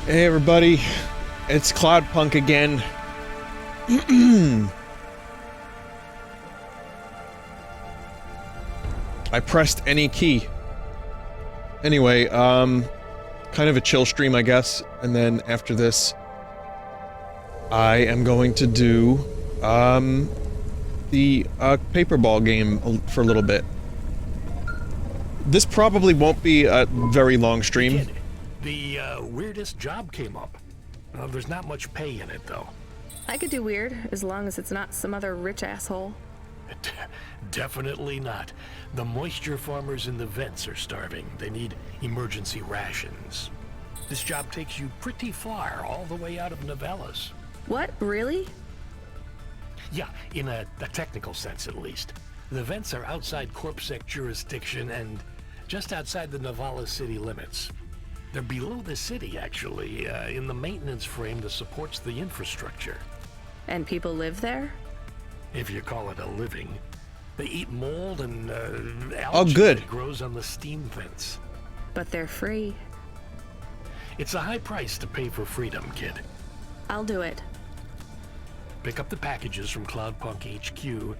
Hey everybody, it's Cloudpunk again. I pressed any key. Anyway, kind of a chill stream, I guess, and then after this, I am going to do, the, paperball game for a little bit. This probably won't be a very long stream. The weirdest job came up. There's not much pay in it, though. I could do weird, as long as it's not some other rich asshole. Definitely not. The moisture farmers in the vents are starving. They need emergency rations. This job takes you pretty far, all the way out of Novellas. What? Really? Yeah, in a technical sense, at least. The vents are outside Corpsec jurisdiction and just outside the Novellas city limits. They're below the city, actually, in the maintenance frame that supports the infrastructure. And people live there? If you call it a living. They eat mold and algae that grows on the steam vents. But they're free. It's a high price to pay for freedom, kid. I'll do it. Pick up the packages from Cloudpunk HQ,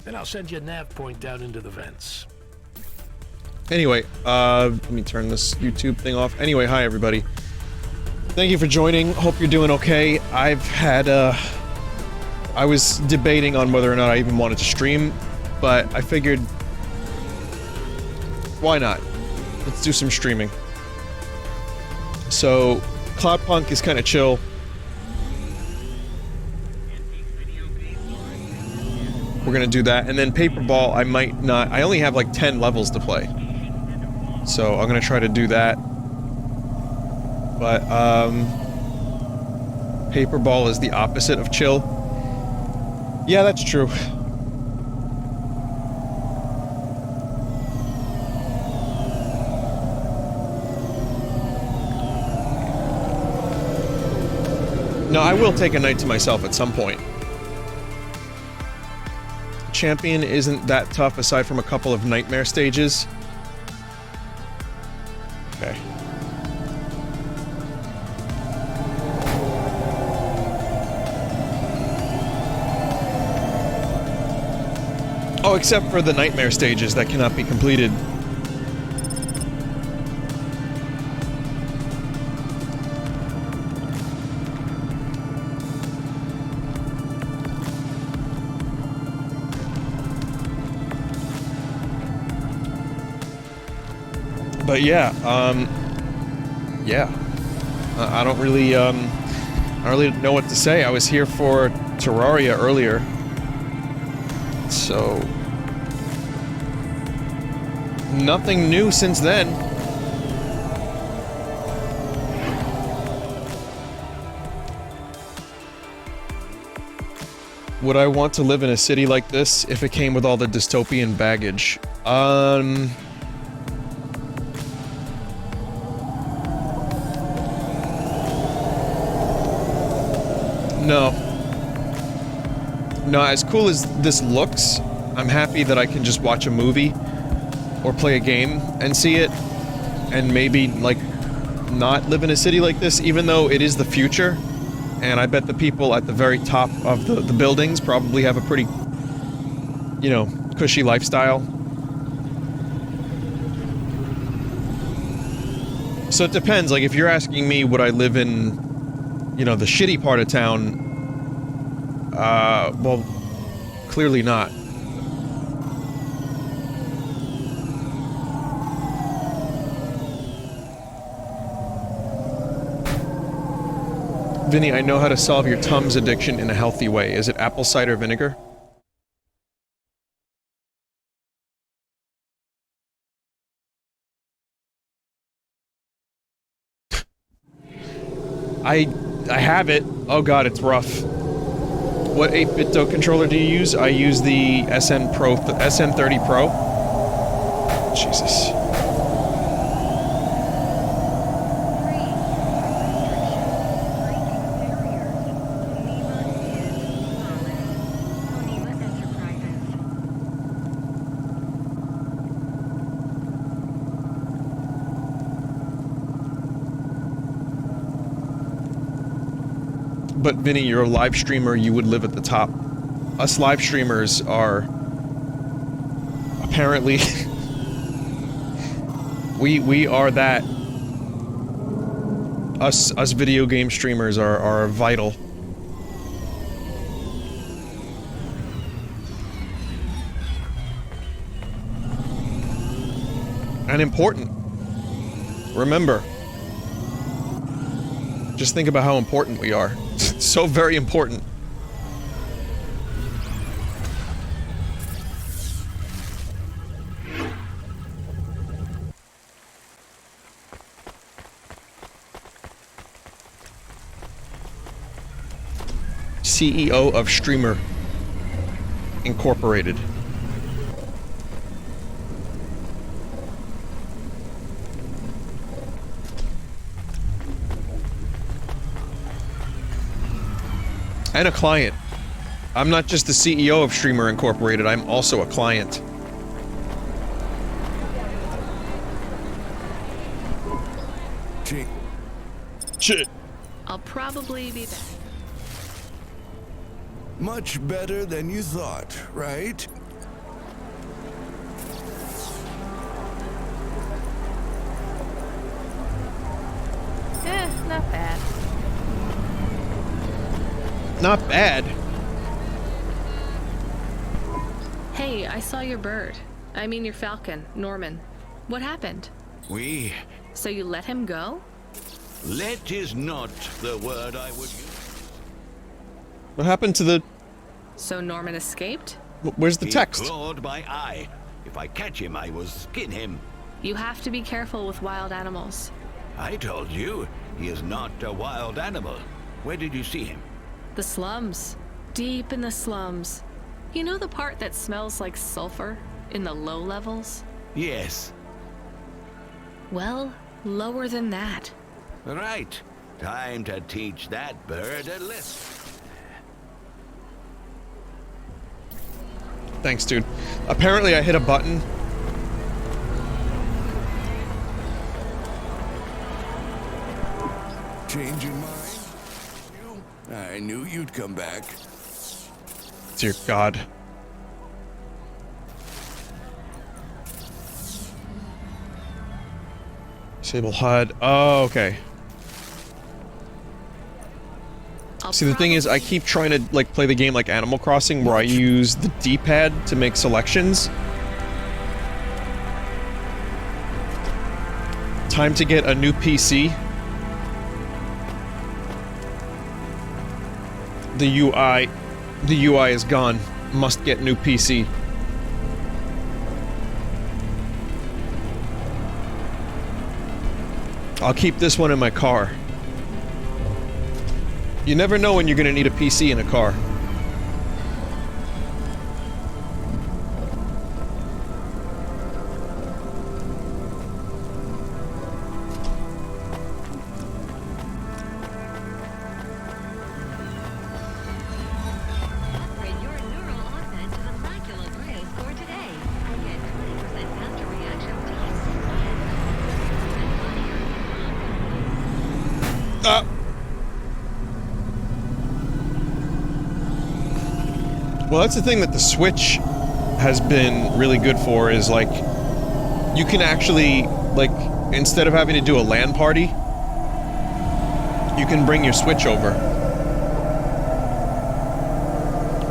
then I'll send you a nav point down into the vents. Anyway, let me turn this YouTube thing off. Anyway, hi everybody. Thank you for joining. Hope you're doing okay. I've had, I was debating on whether or not I even wanted to stream, but I figured, why not? Let's do some streaming. So, Cloudpunk is kind of chill. We're gonna do that, and then Paperball, I might not- I only have like 10 levels to play. So, I'm gonna try to do that. But, Paperball is the opposite of chill. Yeah, that's true. No, I will take a night to myself at some point. Champion isn't that tough aside from a couple of nightmare stages. Okay. Oh, except for the nightmare stages that cannot be completed. But yeah, I don't really know what to say. I was here for Terraria earlier. So, nothing new since then. Would I want to live in a city like this if it came with all the dystopian baggage? No. No, as cool as this looks, I'm happy that I can just watch a movie or play a game and see it, and maybe, like, not live in a city like this, even though it is the future, and I bet the people at the very top of the buildings probably have a pretty, you know, cushy lifestyle. So it depends, like, if you're asking me would I live in, you know, the shitty part of town, well, clearly not. Vinny, I know how to solve your Tums addiction in a healthy way. Is it apple cider vinegar? I have it. Oh god, it's rough. What 8-bit controller do you use? I use the SM30 Pro. Jesus. But Vinny, you're a live streamer, you would live at the top. Us live streamers are... apparently... we are that. Us video game streamers are vital. And important. Remember. Just think about how important we are. So very important. CEO of Streamer Incorporated. And a client. I'm not just the CEO of Streamer Incorporated, I'm also a client. Shit. I'll probably be back. Much better than you thought, right? Not bad. Not bad. Hey, I saw your bird. I mean your falcon, Norman. What happened? So you let him go? Let is not the word I would use. What happened to the... So Norman escaped? Where's the text? He clawed my eye. If I catch him, I will skin him. You have to be careful with wild animals. I told you, he is not a wild animal. Where did you see him? The slums. Deep in the slums. You know the part that smells like sulfur? In the low levels? Yes. Well, lower than that. Right. Time to teach that bird a lesson. Thanks, dude. Apparently I hit a button. Change your mind? I knew you'd come back. Dear God. Disable HUD. Oh, okay. See, the thing is, I keep trying to, like, play the game like Animal Crossing, where I use the D-pad to make selections. Time to get a new PC. The UI is gone. Must get new PC. I'll keep this one in my car. You never know when you're gonna need a PC in a car. Upgrade your neural augment to the Macula Gray score today. Get 20% faster reaction times and 20% Well, that's the thing that the Switch has been really good for, is, like, you can actually, like, instead of having to do a LAN party, you can bring your Switch over.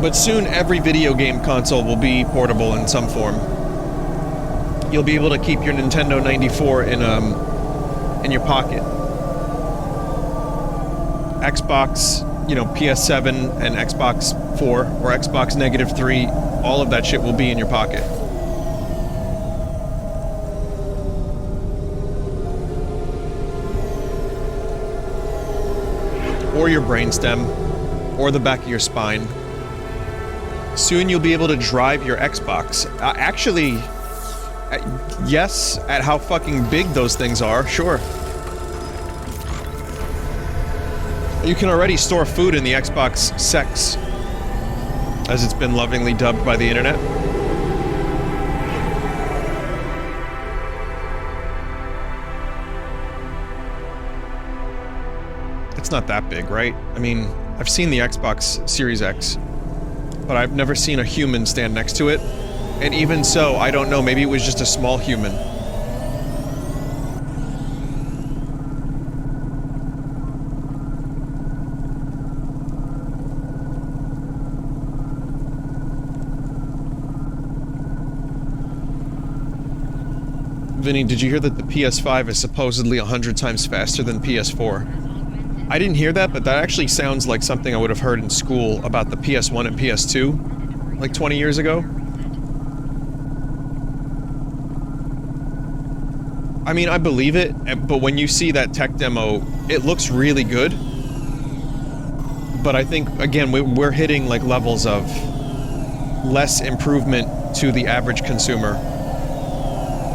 But soon every video game console will be portable in some form. You'll be able to keep your Nintendo 94 in your pocket. Xbox, you know, PS7 and Xbox 4 or Xbox -3, all of that shit will be in your pocket. Or your brainstem, or the back of your spine. Soon you'll be able to drive your Xbox. Actually, yes, at how fucking big those things are, sure. You can already store food in the Xbox Sex, as it's been lovingly dubbed by the internet. It's not that big, right? I mean, I've seen the Xbox Series X, but I've never seen a human stand next to it. And even so, I don't know, maybe it was just a small human. Vinny, did you hear that the PS5 is supposedly 100 times faster than PS4? I didn't hear that, but that actually sounds like something I would have heard in school about the PS1 and PS2, like 20 years ago. I mean, I believe it, but when you see that tech demo, it looks really good. But I think, again, we're hitting like levels of less improvement to the average consumer.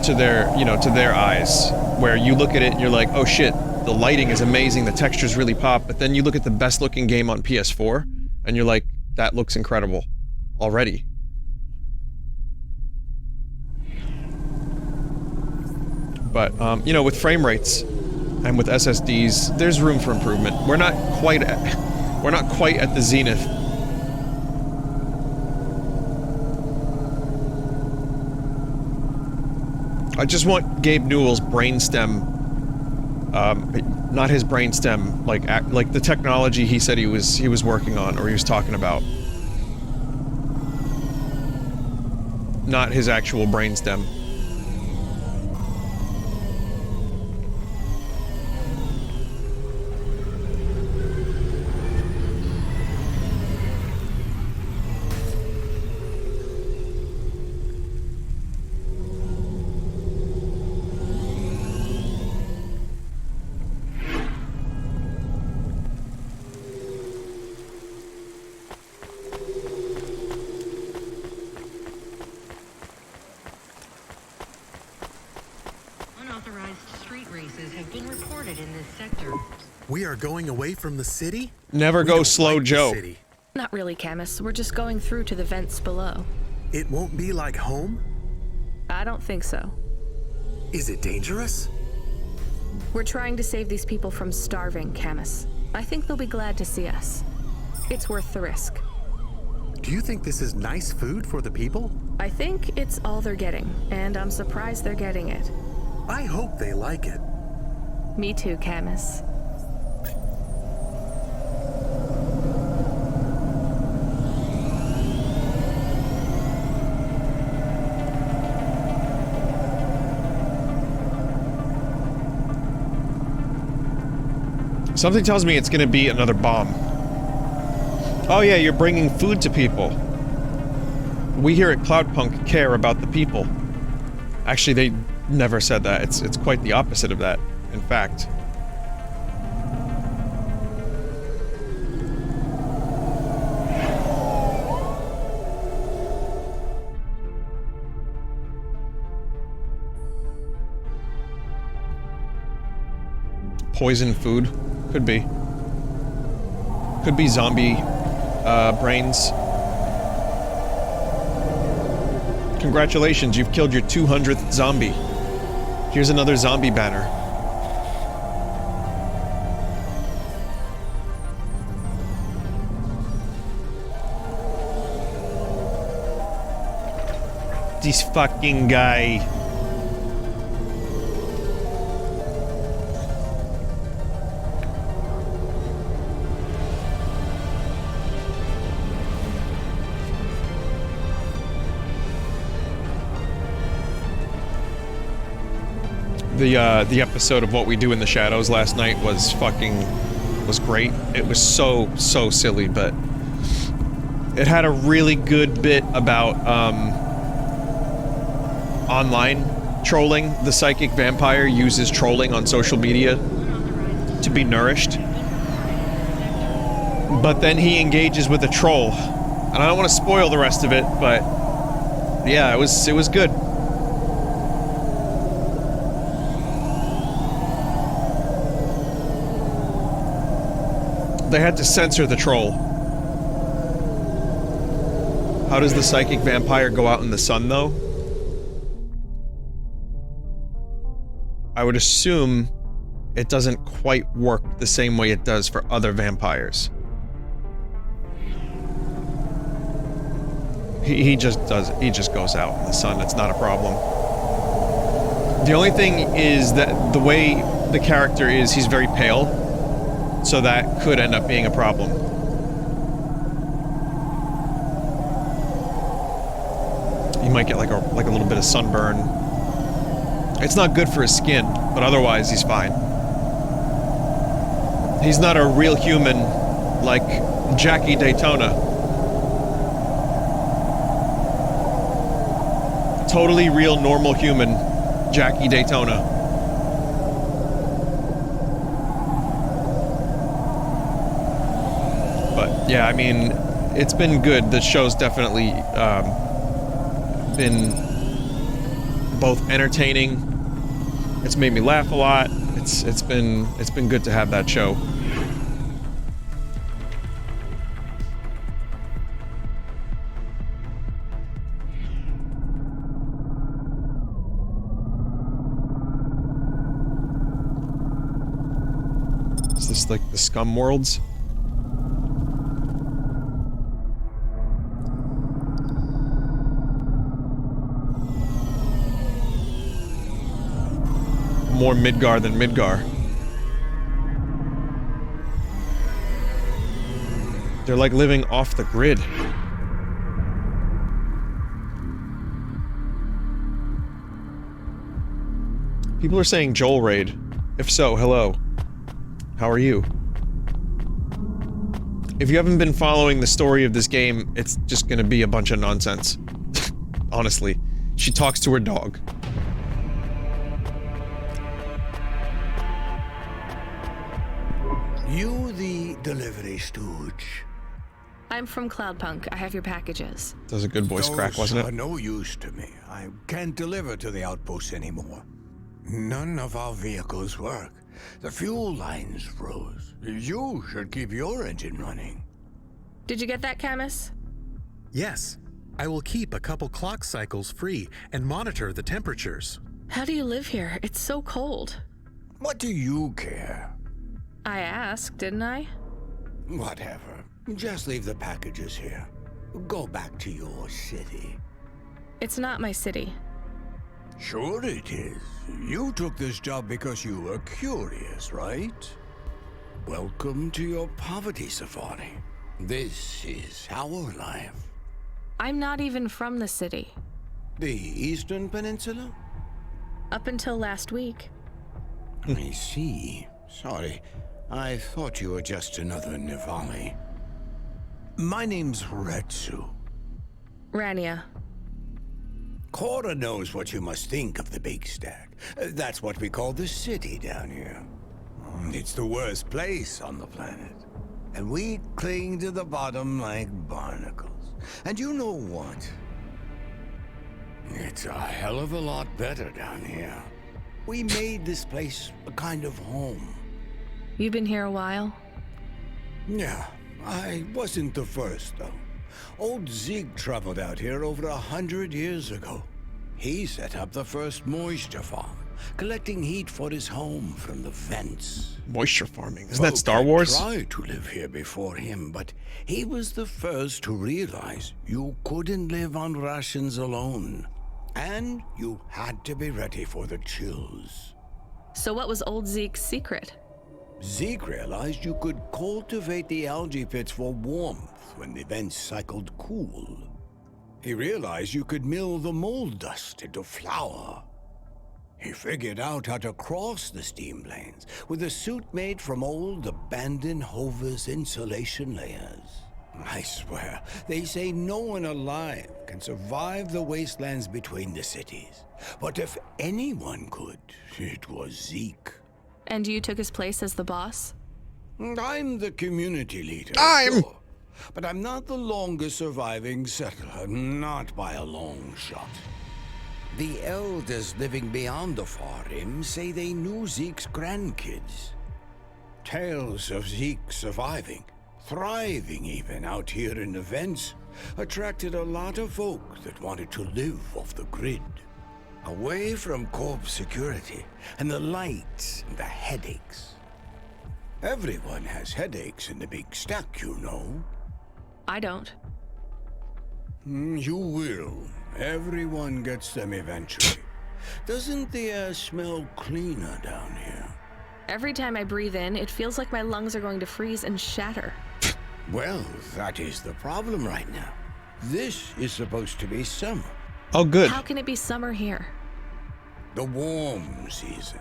To their, you know, to their eyes, where you look at it and you're like, oh shit, the lighting is amazing, the textures really pop, but then you look at the best looking game on PS4 and you're like, that looks incredible already. But, you know, with frame rates and with SSDs, there's room for improvement. We're not quite at the zenith. I just want Gabe Newell's brainstem, not his brainstem, like the technology he said he was working on or he was talking about. Not his actual brainstem. We are going away from the city? Never go slow, Joe. Not really, Camus. We're just going through to the vents below. It won't be like home? I don't think so. Is it dangerous? We're trying to save these people from starving, Camus. I think they'll be glad to see us. It's worth the risk. Do you think this is nice food for the people? I think it's all they're getting, and I'm surprised they're getting it. I hope they like it. Me too, Camus. Something tells me it's gonna be another bomb. Oh yeah, you're bringing food to people. We here at Cloudpunk care about the people. Actually, they never said that. It's quite the opposite of that, in fact. Poison food? Could be. Could be zombie brains. Congratulations, you've killed your 200th zombie. Here's another zombie banner. This fucking guy. The episode of What We Do in the Shadows last night was great. It was so silly, but it had a really good bit about online trolling. The psychic vampire uses trolling on social media to be nourished, but then he engages with a troll, and I don't want to spoil the rest of it, but yeah, it was good. They had to censor the troll. How does the psychic vampire go out in the sun, though? I would assume it doesn't quite work the same way it does for other vampires. He just goes out in the sun. It's not a problem. The only thing is that the way the character is, he's very pale, so that could end up being a problem. He might get like a little bit of sunburn. It's not good for his skin, but otherwise he's fine. He's not a real human like Jackie Daytona. Totally real, normal human Jackie Daytona. But yeah, I mean, it's been good. The show's definitely been both entertaining. It's made me laugh a lot. It's been good to have that show. Is this like the Scum Worlds? More Midgar than Midgar. They're like living off the grid. People are saying Joel Raid. If so, hello. How are you? If you haven't been following the story of this game, it's just gonna be a bunch of nonsense. Honestly. She talks to her dog. You the delivery stooge? I'm from Cloudpunk. I have your packages. That was a good voice crack, wasn't Those it? are no use to me. I can't deliver to the outpost anymore. None of our vehicles work. The fuel lines froze. You should keep your engine running. Did you get that, Camus? Yes. I will keep a couple clock cycles free and monitor the temperatures. How do you live here? It's so cold. What do you care? I asked, didn't I? Whatever. Just leave the packages here. Go back to your city. It's not my city. Sure it is. You took this job because you were curious, right? Welcome to your poverty safari. This is our life. I'm not even from the city. The Eastern Peninsula? Up until last week. I see. Sorry. I thought you were just another Nivali. My name's Retsu. Rania. Cora knows what you must think of the Big Stack. That's what we call the city down here. It's the worst place on the planet. And we cling to the bottom like barnacles. And you know what? It's a hell of a lot better down here. We made this place a kind of home. You've been here a while? Yeah, I wasn't the first, though. Old Zeke traveled out here over 100 years ago. He set up the first moisture farm, collecting heat for his home from the vents. Moisture farming. Isn't that Star Wars? I tried to live here before him, but he was the first to realize you couldn't live on rations alone. And you had to be ready for the chills. So what was old Zeke's secret? Zeke realized you could cultivate the algae pits for warmth when the vents cycled cool. He realized you could mill the mold dust into flour. He figured out how to cross the steam planes with a suit made from old abandoned Hover's insulation layers. I swear, they say no one alive can survive the wastelands between the cities. But if anyone could, it was Zeke. And you took his place as the boss? I'm the community leader. Sure. But I'm not the longest surviving settler, not by a long shot. The elders living beyond the far rim say they knew Zeke's grandkids. Tales of Zeke surviving, thriving even out here in the vents, attracted a lot of folk that wanted to live off the grid. Away from corp security and the lights and the headaches. Everyone has headaches in the Big Stack, you know. I don't. You will. Everyone gets them eventually. Doesn't the air smell cleaner down here? Every time I breathe in, it feels like my lungs are going to freeze and shatter. Well, that is the problem right now. This is supposed to be summer. Oh, good. How can it be summer here? The warm season.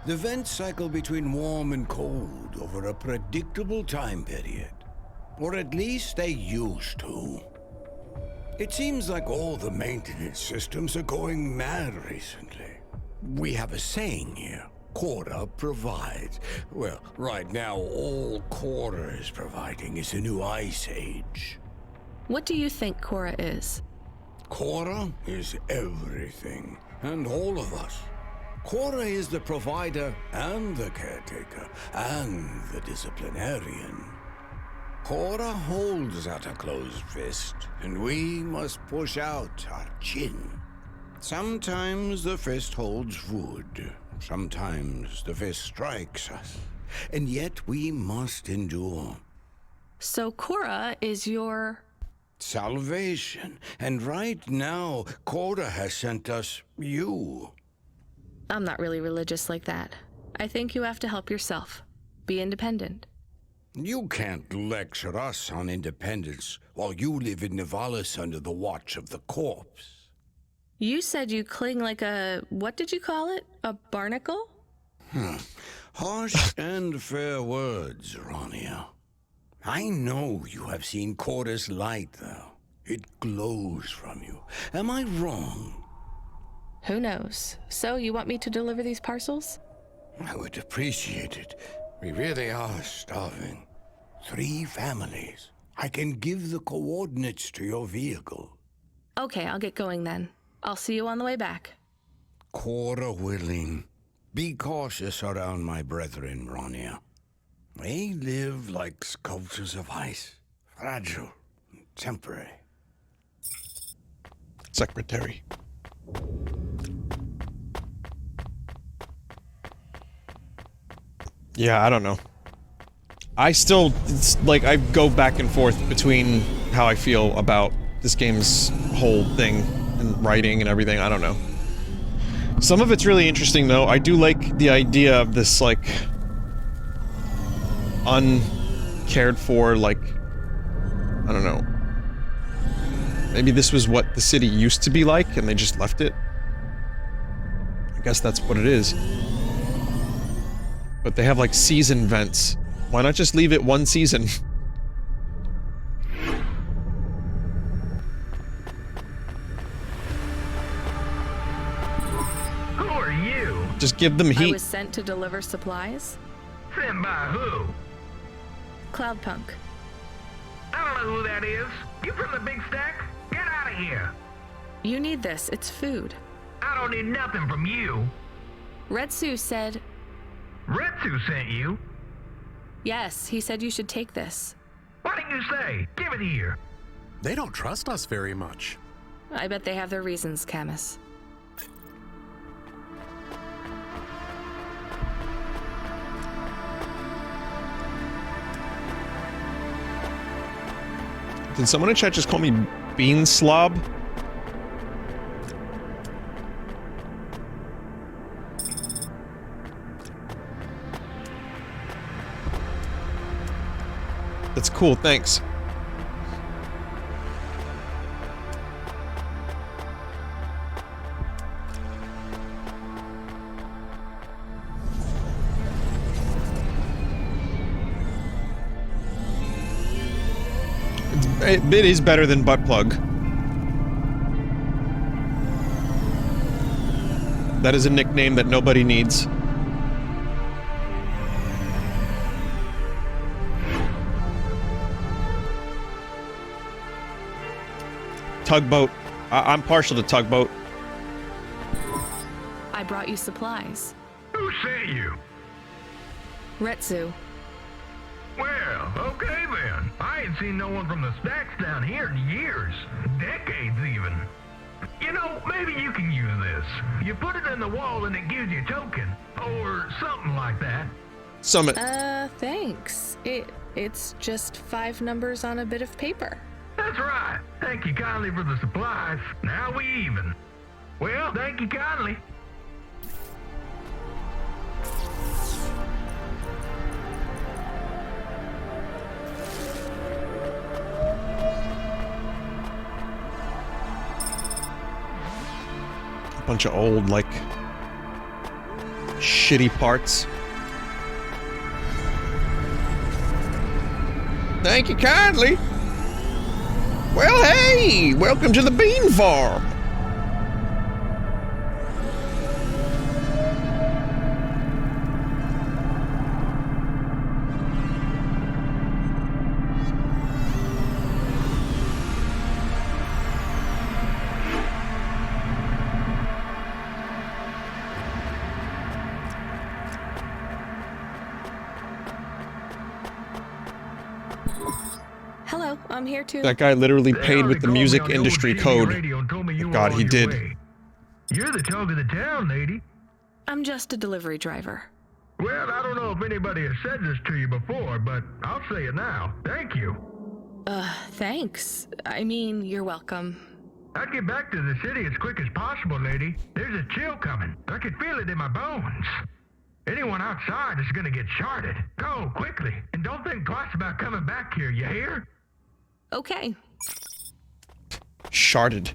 The vents cycle between warm and cold over a predictable time period. Or at least they used to. It seems like all the maintenance systems are going mad recently. We have a saying here. Cora provides. Well, right now, all Cora is providing is a new ice age. What do you think Cora is? Cora is everything, and all of us. Cora is the provider and the caretaker and the disciplinarian. Cora holds out a closed fist, and we must push out our chin. Sometimes the fist holds wood. Sometimes the fist strikes us. And yet we must endure. So Cora is your... Salvation. And right now, Cora has sent us you. I'm not really religious like that. I think you have to help yourself. Be independent. You can't lecture us on independence while you live in Nivalis under the watch of the corpse. You said you cling like a... what did you call it? A barnacle? Harsh and fair words, Rania. I know you have seen Cora's light, though. It glows from you. Am I wrong? Who knows? So, you want me to deliver these parcels? I would appreciate it. We really are starving. 3 families. I can give the coordinates to your vehicle. Okay, I'll get going then. I'll see you on the way back. Cora willing. Be cautious around my brethren, Rania. They live like sculptures of ice. Fragile and temporary. Secretary. Yeah, I don't know. I still, it's like, I go back and forth between how I feel about this game's whole thing and writing and everything. I don't know. Some of it's really interesting, though. I do like the idea of this, like, uncared for, like, I don't know. Maybe this was what the city used to be like, and they just left it. I guess that's what it is. But they have, like, season vents. Why not just leave it one season? Who are you? Just give them heat. I was sent to deliver supplies. Sent by who? Cloudpunk. I don't know who that is. You from the big stack? Get out of here. You need this. It's food. I don't need nothing from you. Retsu said... Retsu sent you? Yes, he said you should take this. What did you say? Give it here. They don't trust us very much. I bet they have their reasons, Camus. Did someone in chat just call me Bean Slob? That's cool, thanks. It is better than butt plug. That is a nickname that nobody needs. Tugboat. I'm partial to tugboat. I brought you supplies. Who sent you? Retsu. Well, okay then. I ain't seen no one from the stacks down here in years. Decades even. You know, maybe you can use this. You put it in the wall and it gives you a token. Or something like that. Summit. Thanks. It's just 5 numbers on a bit of paper. That's right. Thank you kindly for the supplies. Now we even. Well, thank you kindly. Bunch of old, like, shitty parts. Thank you kindly. Well, hey, welcome to the bean farm. Hello, I'm here too. That guy literally paid with the music industry code. God, he did. You're the talk of the town, lady. I'm just a delivery driver. Well, I don't know if anybody has said this to you before, but I'll say it now. Thank you. Thanks. I mean, you're welcome. I'd get back to the city as quick as possible, lady. There's a chill coming. I can feel it in my bones. Anyone outside is gonna get sharded. Go, quickly. And don't think twice about coming back here, you hear? Okay. Sharded.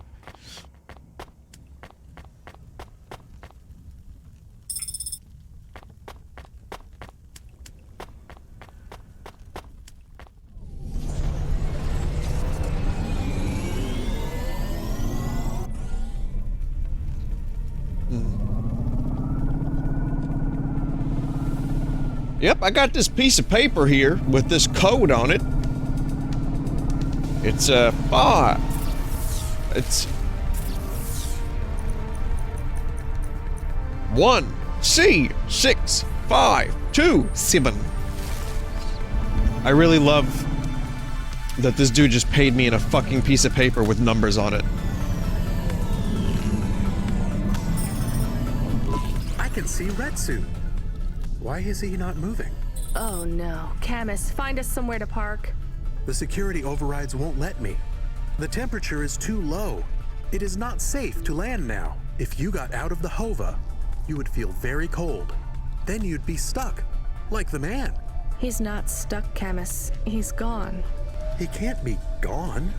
Yep, I got this piece of paper here with this code on it. It's it's 1C652 I really love that this dude just paid me in a fucking piece of paper with numbers on it. I can see Retsu. Why is he not moving? Oh no. Camus, find us somewhere to park. The security overrides won't let me. The temperature is too low. It is not safe to land now. If you got out of the Hova, you would feel very cold. Then you'd be stuck, like the man. He's not stuck, Camus. He's gone. He can't be gone.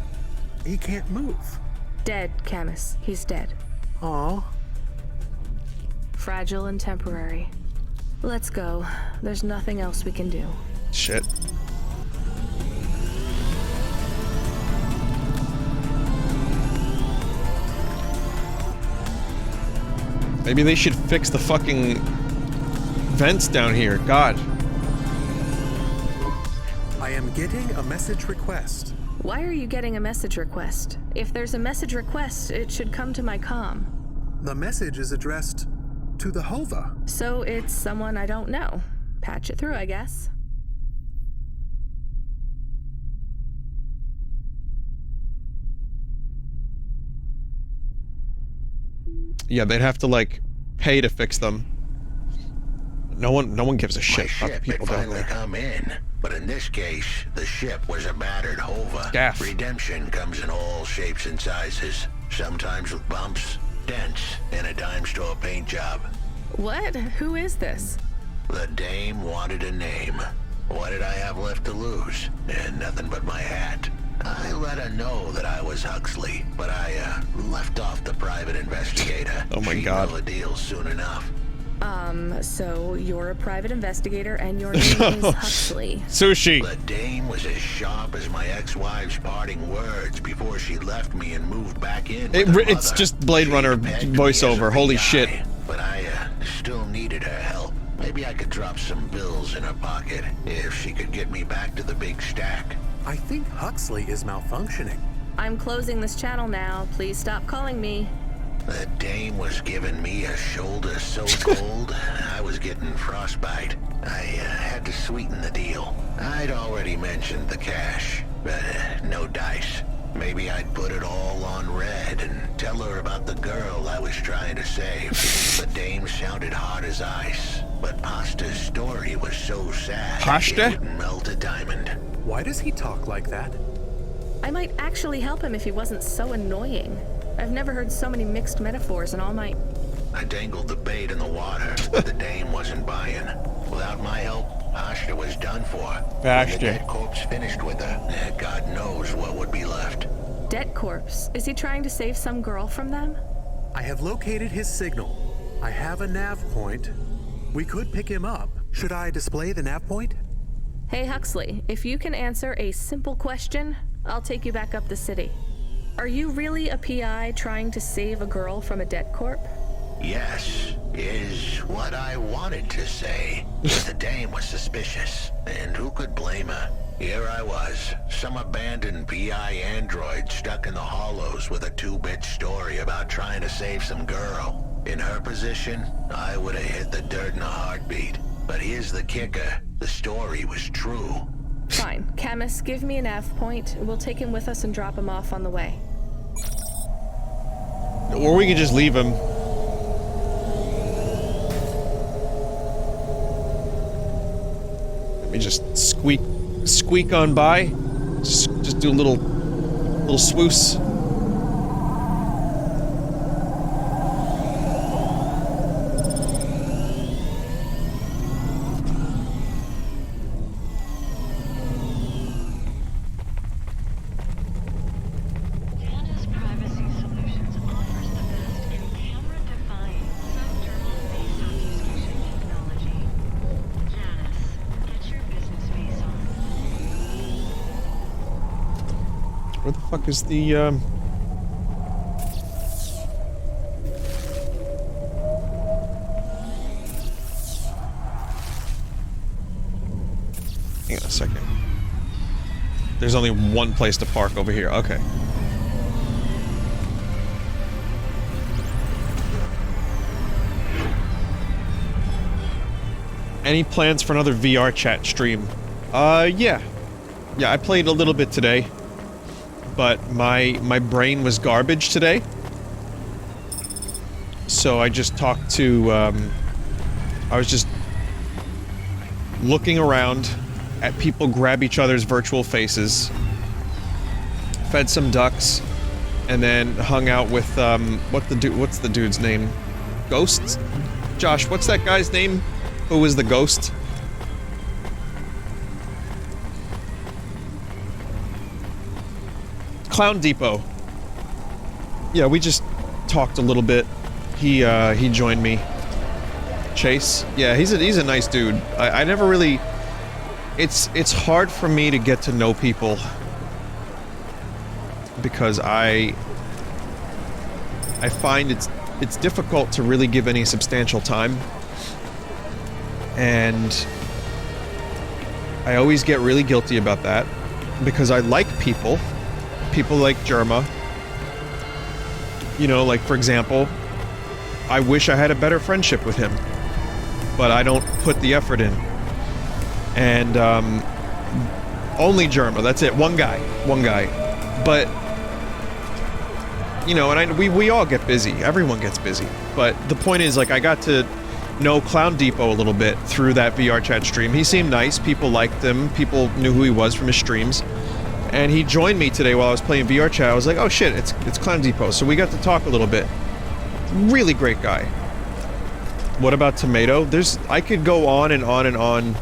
He can't move. Dead, Camus. He's dead. Aw. Fragile and temporary. Let's go. There's nothing else we can do. Shit. Maybe they should fix the fucking vents down here. God. I am getting a message request. Why are you getting a message request? If there's a message request, it should come to my comm. The message is addressed to the Hova. So it's someone I don't know. Patch it through, I guess. Yeah, they'd have to, like, pay to fix them. No one gives a shit about the people down there. Come in, but in this case, the ship was a battered Hova. Gaff. Redemption comes in all shapes and sizes, sometimes with bumps, dents, and a dime store paint job. What? Who is this? The dame wanted a name. What did I have left to lose? And nothing but my hat. I let her know that I was Huxley, but I left off the private investigator. Oh my God. She'd know the deal soon enough. So you're a private investigator and your name is Huxley. Sushi. The dame was as sharp as my ex-wife's parting words before she left me and moved back in with her It's mother. just Blade Runner voiceover. Holy shit. But I still needed her help. Maybe I could drop some bills in her pocket if she could get me back to the big stack. I think Huxley is malfunctioning. I'm closing this channel now. Please stop calling me. The dame was giving me a shoulder so cold, I was getting frostbite. I had to sweeten the deal. I'd already mentioned the cash, but no dice. Maybe I'd put it all on red and tell her about the girl I was trying to save. The dame sounded hard as ice, but Pasta's story was so sad Pasta? it wouldn't melt a diamond. Why does he talk like that? I might actually help him if he wasn't so annoying. I've never heard so many mixed metaphors in all my... I dangled the bait in the water, but the dame wasn't buying. Without my help, Ashta was done for. When the dead corpse finished with her, God knows what would be left. Dead corpse? Is he trying to save some girl from them? I have located his signal. I have a nav point. We could pick him up. Should I display the nav point? Hey Huxley, if you can answer a simple question, I'll take you back up the city. Are you really a PI trying to save a girl from a dead corp? Yes, is what I wanted to say. But the dame was suspicious, and who could blame her? Here I was, some abandoned PI android stuck in the hollows with a 2-bit story about trying to save some girl. In her position, I would have hit the dirt in a heartbeat. But here's the kicker, the story was true. Fine. Camus, give me a nav point. We'll take him with us and drop him off on the way. Or we could just leave him. Let me just squeak on by. Just do a little swoos. Where the fuck is the, Hang on a second. There's only one place to park over here. Okay. Any plans for another VR chat stream? Yeah. Yeah, I played a little bit today. But my brain was garbage today. So I just talked to, I was just looking around at people grab each other's virtual faces, fed some ducks, and then hung out with, what's the dude's name? Ghosts? Josh, what's that guy's name? Who was the ghost? Clown Depot. Yeah, we just talked a little bit. He joined me. Chase. Yeah, he's a nice dude. I never really... It's hard for me to get to know people because I find it's difficult to really give any substantial time, and I always get really guilty about that because I like people like Germa. You know, like for example, I wish I had a better friendship with him, but I don't put the effort in. And only Germa, that's it, one guy. But you know, and we all get busy. Everyone gets busy. But the point is, like, I got to know Clown Depot a little bit through that VR chat stream. He seemed nice. People liked him. People knew who he was from his streams. And he joined me today while I was playing VR chat. I was like, oh shit, it's Clown Depot. So we got to talk a little bit. Really great guy. What about Tomato? I could go on and on and on.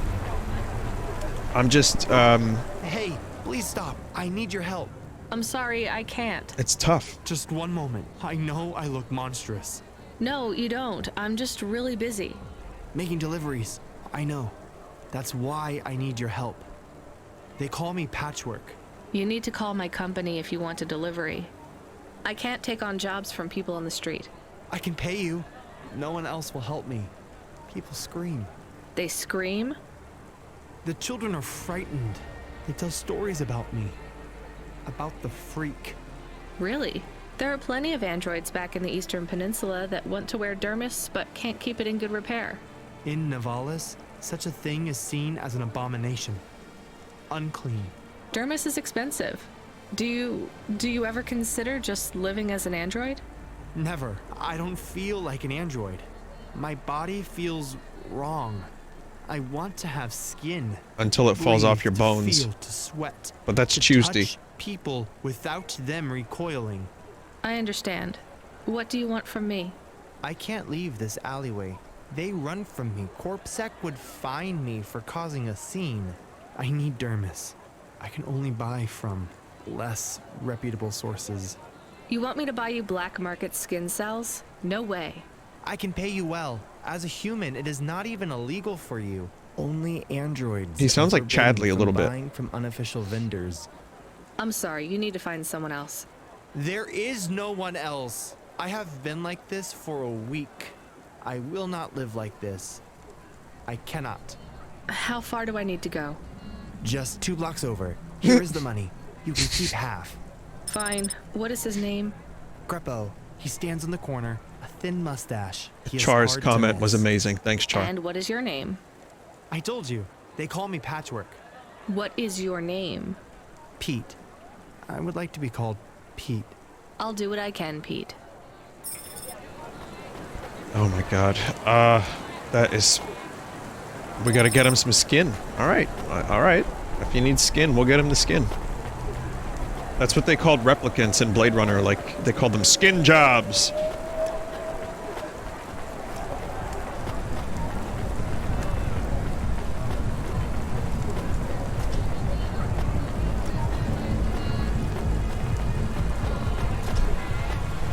I'm just, Hey, please stop. I need your help. I'm sorry, I can't. It's tough. Just one moment. I know I look monstrous. No, you don't. I'm just really busy. Making deliveries. I know. That's why I need your help. They call me Patchwork. You need to call my company if you want a delivery. I can't take on jobs from people on the street. I can pay you. No one else will help me. People scream. They scream? The children are frightened. They tell stories about me. About the freak. Really? There are plenty of androids back in the Eastern Peninsula that want to wear dermis but can't keep it in good repair. In Nivalis, such a thing is seen as an abomination. Unclean. Dermis is expensive. Do you ever consider just living as an android? Never. I don't feel like an android. My body feels wrong. I want to have skin. Until it falls off your bones. To feel, to sweat. But that's to Tuesday. Touch people without them recoiling. I understand. What do you want from me? I can't leave this alleyway. They run from me. CorpSec would fine me for causing a scene. I need dermis. I can only buy from less reputable sources. You want me to buy you black market skin cells? No way. I can pay you well. As a human, it is not even illegal for you. Only androids. He sounds like Chadley a little bit. Buying from unofficial vendors. I'm sorry, you need to find someone else. There is no one else. I have been like this for a week. I will not live like this. I cannot. How far do I need to go? Just 2 blocks over. Here is the money. You can keep half. Fine. What is his name? Greppo. He stands in the corner. A thin mustache. Char's comment was amazing. Thanks, Char. And what is your name? I told you. They call me Patchwork. What is your name? Pete. I would like to be called Pete. I'll do what I can, Pete. Oh my god. That is... We gotta get him some skin. Alright. Alright. If you need skin, we'll get him the skin. That's what they called replicants in Blade Runner, like, they called them skin jobs.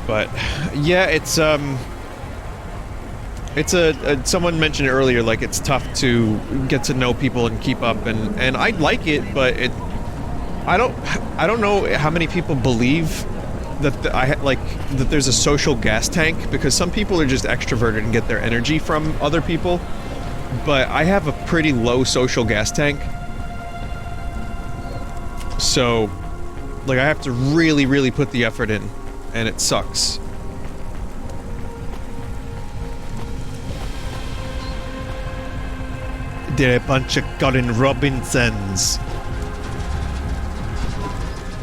But, yeah, it's someone mentioned earlier, like, it's tough to get to know people and keep up, and I like it, but I don't know how many people believe that that there's a social gas tank, because some people are just extroverted and get their energy from other people, but I have a pretty low social gas tank. So, like, I have to really, really put the effort in, and it sucks. They're a bunch of Colin Robinsons.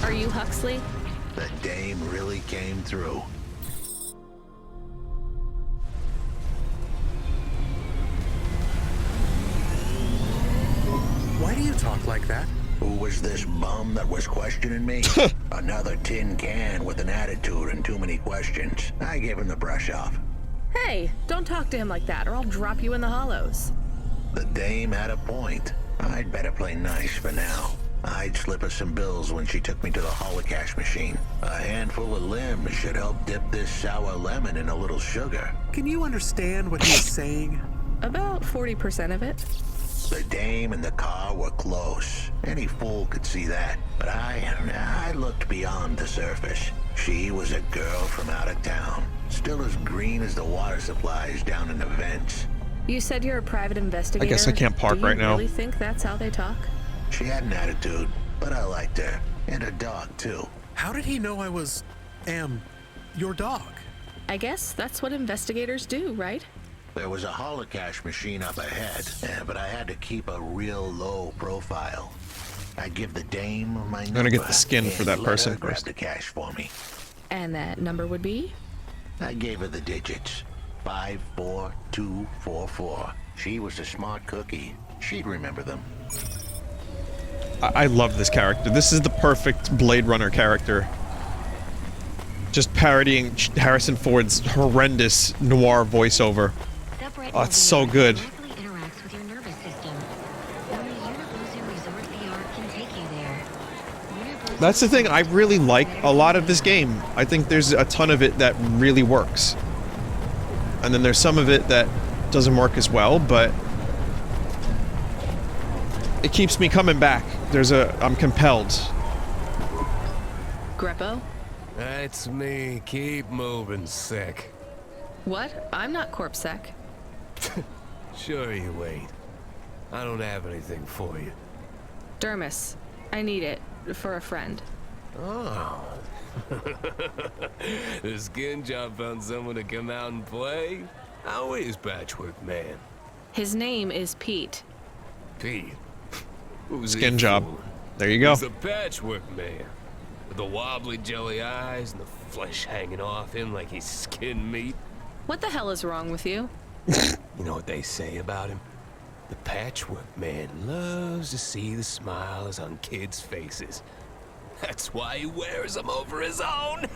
Are you Huxley? The dame really came through. Why do you talk like that? Who was this bum that was questioning me? Another tin can with an attitude and too many questions. I gave him the brush off. Hey, don't talk to him like that or I'll drop you in the hollows. The dame had a point. I'd better play nice for now. I'd slip her some bills when she took me to the holocaust machine. A handful of limbs should help dip this sour lemon in a little sugar. Can you understand what he's saying? About 40% of it. The dame and the car were close. Any fool could see that. But I looked beyond the surface. She was a girl from out of town. Still as green as the water supplies down in the vents. You said you're a private investigator. I guess I can't park right now. Do you really think that's how they talk? She had an attitude, but I liked her. And her dog, too. How did he know I was... your dog? I guess that's what investigators do, right? There was a holocaust machine up ahead, but I had to keep a real low profile. I'd give the dame my number. I'm gonna get the skin for that person grab first. the cash for me. And that number would be? I gave her the digits. 54244. She was a smart cookie. She'd remember them. I love this character. This is the perfect Blade Runner character. Just parodying Harrison Ford's horrendous noir voiceover. Oh, it's so good. That's the thing, I really like a lot of this game. I think there's a ton of it that really works. And then there's some of it that doesn't work as well, but it keeps me coming back. I'm compelled. Greppo? That's me. Keep moving, Sec. What? I'm not CorpSec. Sure you ain't. I don't have anything for you. Dermis. I need it. For a friend. Oh. The skin job found someone to come out and play? How is Patchwork Man? His name is Pete. Pete? Who's skin job. There you go. He's the Patchwork Man. With the wobbly jelly eyes and the flesh hanging off him like he's skin meat. What the hell is wrong with you? You know what they say about him? The Patchwork Man loves to see the smiles on kids' faces. That's why he wears them over his own.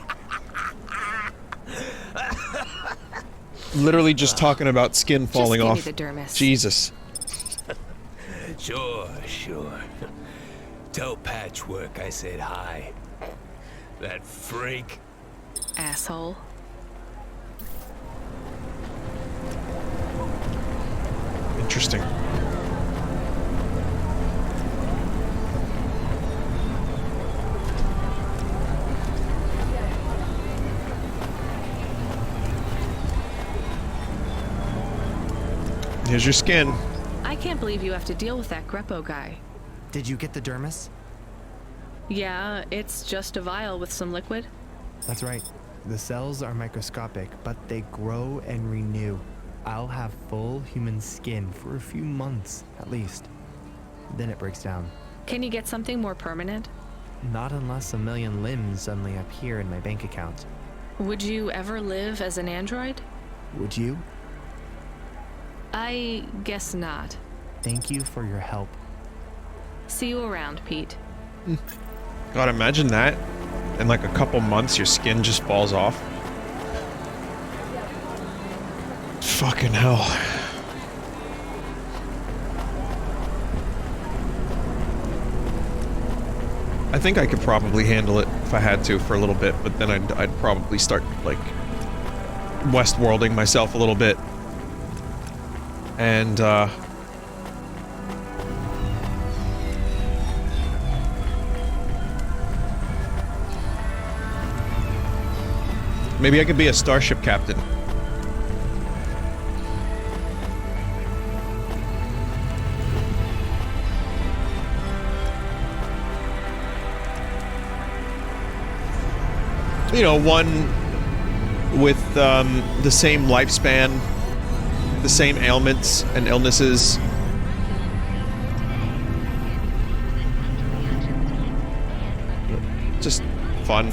Literally just talking about skin falling give off. me the dermis. Jesus. Sure. Tell Patchwork I said hi. That freak. Asshole. Interesting. Here's your skin. I can't believe you have to deal with that Greppo guy. Did you get the dermis? Yeah, it's just a vial with some liquid. That's right. The cells are microscopic, but they grow and renew. I'll have full human skin for a few months, at least. Then it breaks down. Can you get something more permanent? Not unless a million limbs suddenly appear in my bank account. Would you ever live as an android? Would you? I guess not. Thank you for your help. See you around, Pete. God, imagine that. In like a couple months, your skin just falls off. Fucking hell. I think I could probably handle it if I had to for a little bit, but then I'd probably start, like, Westworlding myself a little bit. And, maybe I could be a starship captain. You know, one with the same lifespan, the same ailments and illnesses. Just fun.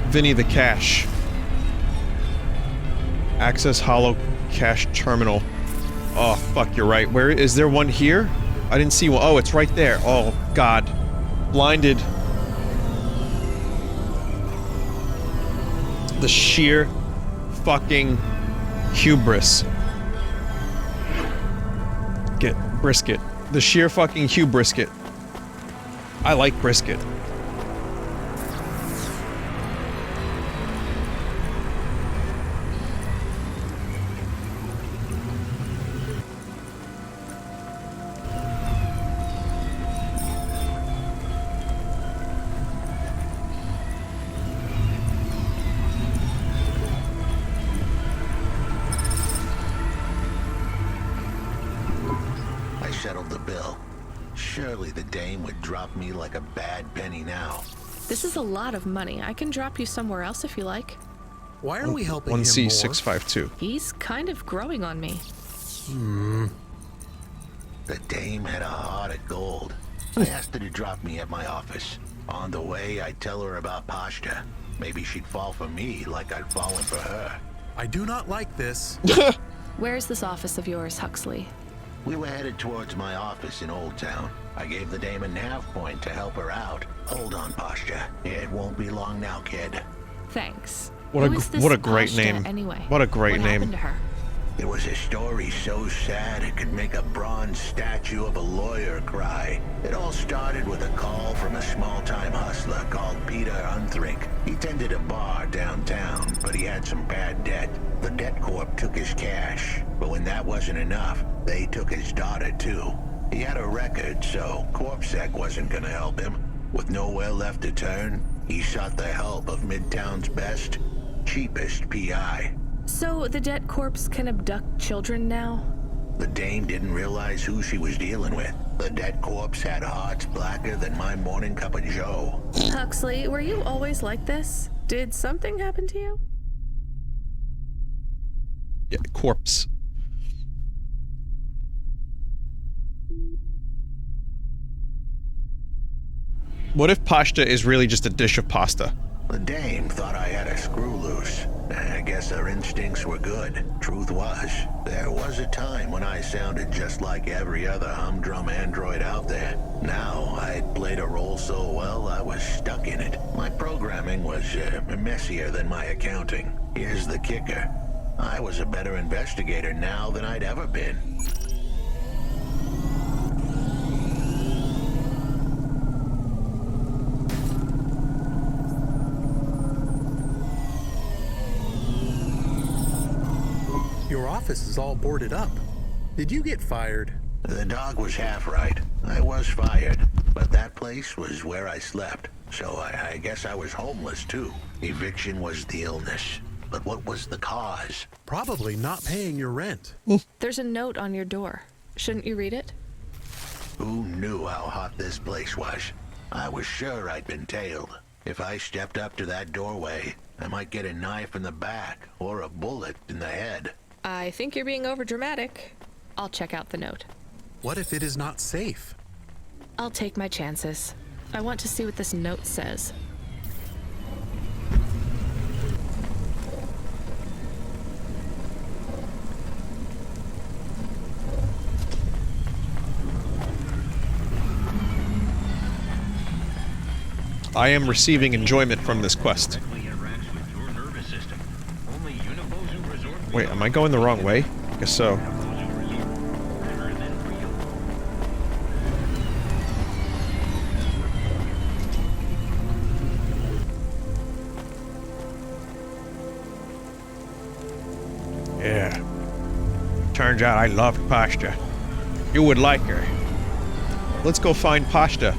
Vinny the Cash. Access Hollow Cash Terminal. Oh, fuck, you're right. Where is there one here? I didn't see one. Oh, it's right there. Oh, God. Blinded. The sheer fucking hubris. Get brisket. The sheer fucking brisket. I like brisket. Me like a bad penny now. This is a lot of money. I can drop you somewhere else if you like. Why are we helping him more? 1C652. He's kind of growing on me. The dame had a heart of gold. I asked her to drop me at my office. On the way, I'd tell her about Pashta. Maybe she'd fall for me like I'd fallen for her. I do not like this. Where's this office of yours, Huxley? We were headed towards my office in Old Town. I gave the dame a nav point to help her out. Hold on, Pashta. It won't be long now, kid. Thanks. What a great name. Anyway? What a great What name. happened to her? It was a story so sad it could make a bronze statue of a lawyer cry. It all started with a call from a small-time hustler called Peter Unthrink. He tended a bar downtown, but he had some bad debt. The debt corp took his cash, but when that wasn't enough, they took his daughter too. He had a record, so CorpSec wasn't gonna help him. With nowhere left to turn, he sought the help of Midtown's best, cheapest PI. So the debt corpse can abduct children now? The dame didn't realize who she was dealing with. The debt corpse had hearts blacker than my morning cup of joe. Huxley, were you always like this? Did something happen to you? Yeah, corpse. What if Pashta is really just a dish of pasta? The dame thought I had a screw loose. I guess her instincts were good. Truth was, there was a time when I sounded just like every other humdrum android out there. Now, I'd played a role so well, I was stuck in it. My programming was messier than my accounting. Here's the kicker. I was a better investigator now than I'd ever been. Your office is all boarded up. Did you get fired? The dog was half right. I was fired, but that place was where I slept. So I guess I was homeless too. Eviction was the illness. But what was the cause? Probably not paying your rent. There's a note on your door. Shouldn't you read it? Who knew how hot this place was? I was sure I'd been tailed. If I stepped up to that doorway, I might get a knife in the back or a bullet in the head. I think you're being overdramatic. I'll check out the note. What if it is not safe? I'll take my chances. I want to see what this note says. I am receiving enjoyment from this quest. Wait, am I going the wrong way? I guess so. Yeah. Turns out I loved pasta. You would like her. Let's go find pasta.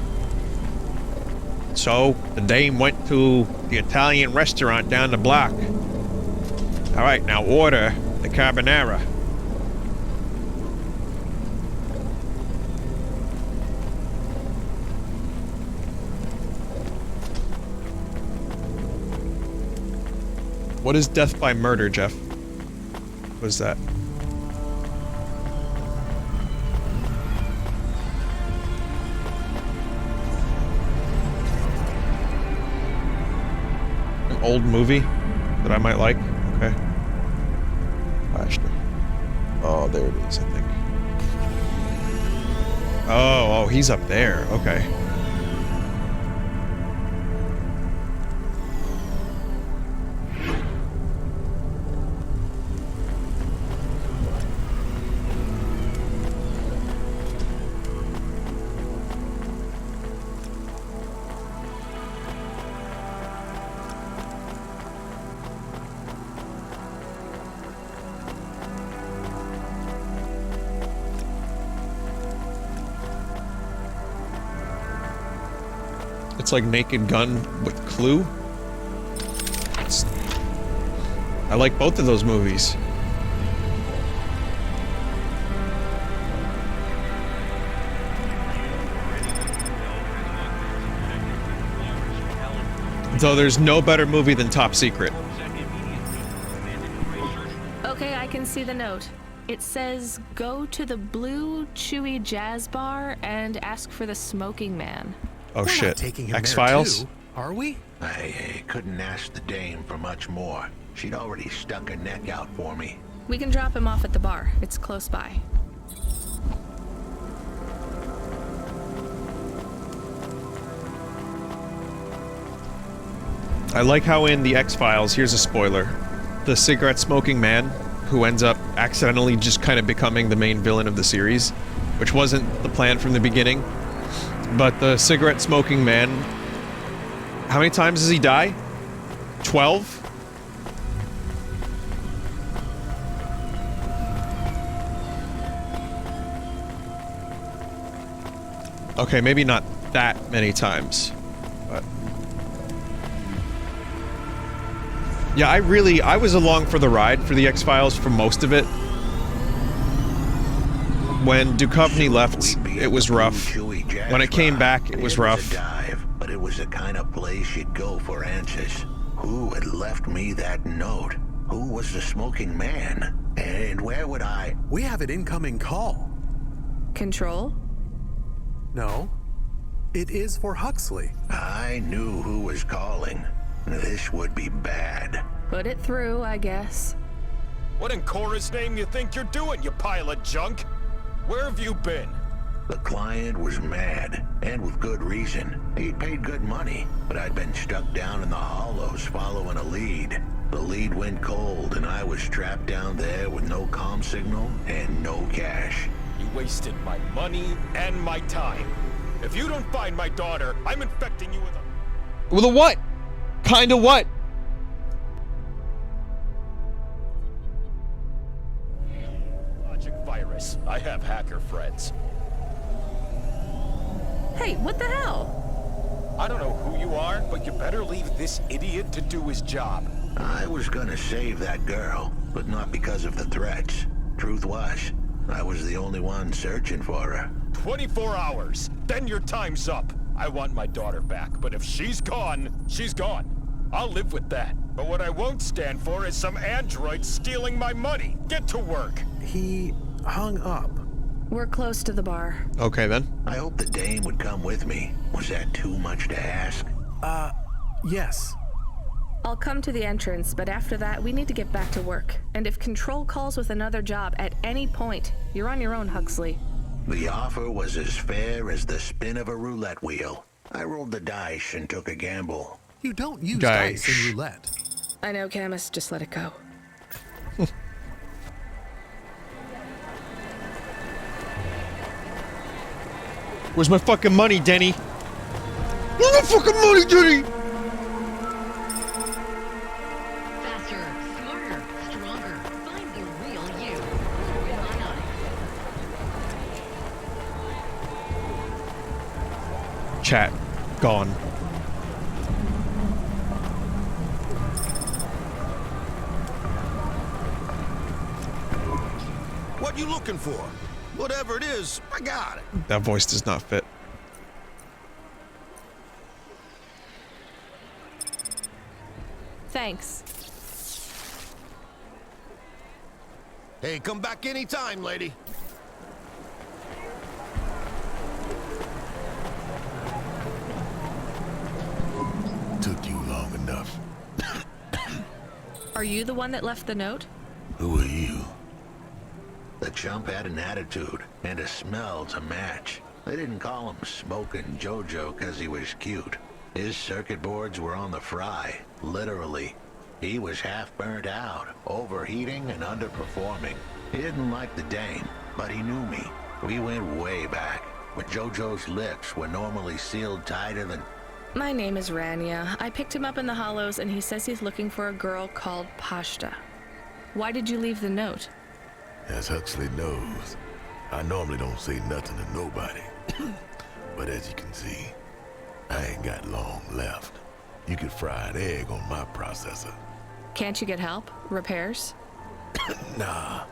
So, the dame went to the Italian restaurant down the block. Alright, now order the carbonara. What is death by murder, Jeff? What is that? An old movie that I might like? Okay. Oh, there it is, I think. Oh, he's up there. Okay. It's like Naked Gun with Clue. I like both of those movies. Though there's no better movie than Top Secret. Okay, I can see the note. It says, go to the Blue Chewy Jazz Bar and ask for the Smoking Man. Oh shit. X-Files? Are we? I couldn't ask the dame for much more. She'd already stuck her neck out for me. We can drop him off at the bar. It's close by. I like how in the X-Files, here's a spoiler, the cigarette smoking man, who ends up accidentally just kind of becoming the main villain of the series, which wasn't the plan from the beginning. But the cigarette smoking man, how many times does he die? 12? Okay, maybe not that many times, but... Yeah, I was along for the ride for the X-Files for most of it. When Duchovny left, it was rough. When it came back, it was rough. But it was the kind of place you'd go for answers. Who had left me that note? Who was the smoking man? And where would I... We have an incoming call. Control? No. It is for Huxley. I knew who was calling. This would be bad. Put it through, I guess. What in Cora's name you think you're doing, you pile of junk? Where have you been? The client was mad, and with good reason. He'd paid good money, but I'd been stuck down in the hollows following a lead. The lead went cold, and I was trapped down there with no comm signal and no cash. You wasted my money and my time. If you don't find my daughter, I'm infecting you with a... With a what? Kinda what? Logic virus. I have hacker friends. Hey, what the hell? I don't know who you are, but you better leave this idiot to do his job. I was gonna save that girl, but not because of the threats. Truth was, I was the only one searching for her. 24 hours, then your time's up. I want my daughter back, but if she's gone, she's gone. I'll live with that. But what I won't stand for is some android stealing my money. Get to work. He hung up. We're close to the bar. Okay, then. I hope the dame would come with me. Was that too much to ask? Yes. I'll come to the entrance, but after that, we need to get back to work. And if Control calls with another job at any point, you're on your own, Huxley. The offer was as fair as the spin of a roulette wheel. I rolled the dice and took a gamble. You don't use dice in roulette. I know, Camus. Just let it go. Where's my fucking money, Denny? Where's my fucking money, Denny? Faster, smarter, stronger. Find the real you. Chat. Gone. What you looking for? Whatever it is, I got it. That voice does not fit. Thanks. Hey, come back anytime, lady. Took you long enough. Are you the one that left the note? Who are you? The chump had an attitude and a smell to match. They didn't call him Smokin' Jojo because he was cute. His circuit boards were on the fry, literally. He was half burnt out, overheating and underperforming. He didn't like the dame, but he knew me. We went way back, but Jojo's lips were normally sealed tighter than... My name is Rania. I picked him up in the Hollows, and he says he's looking for a girl called Pashta. Why did you leave the note? As Huxley knows, I normally don't say nothing to nobody. But as you can see, I ain't got long left. You could fry an egg on my processor. Can't you get help? Repairs? Nah,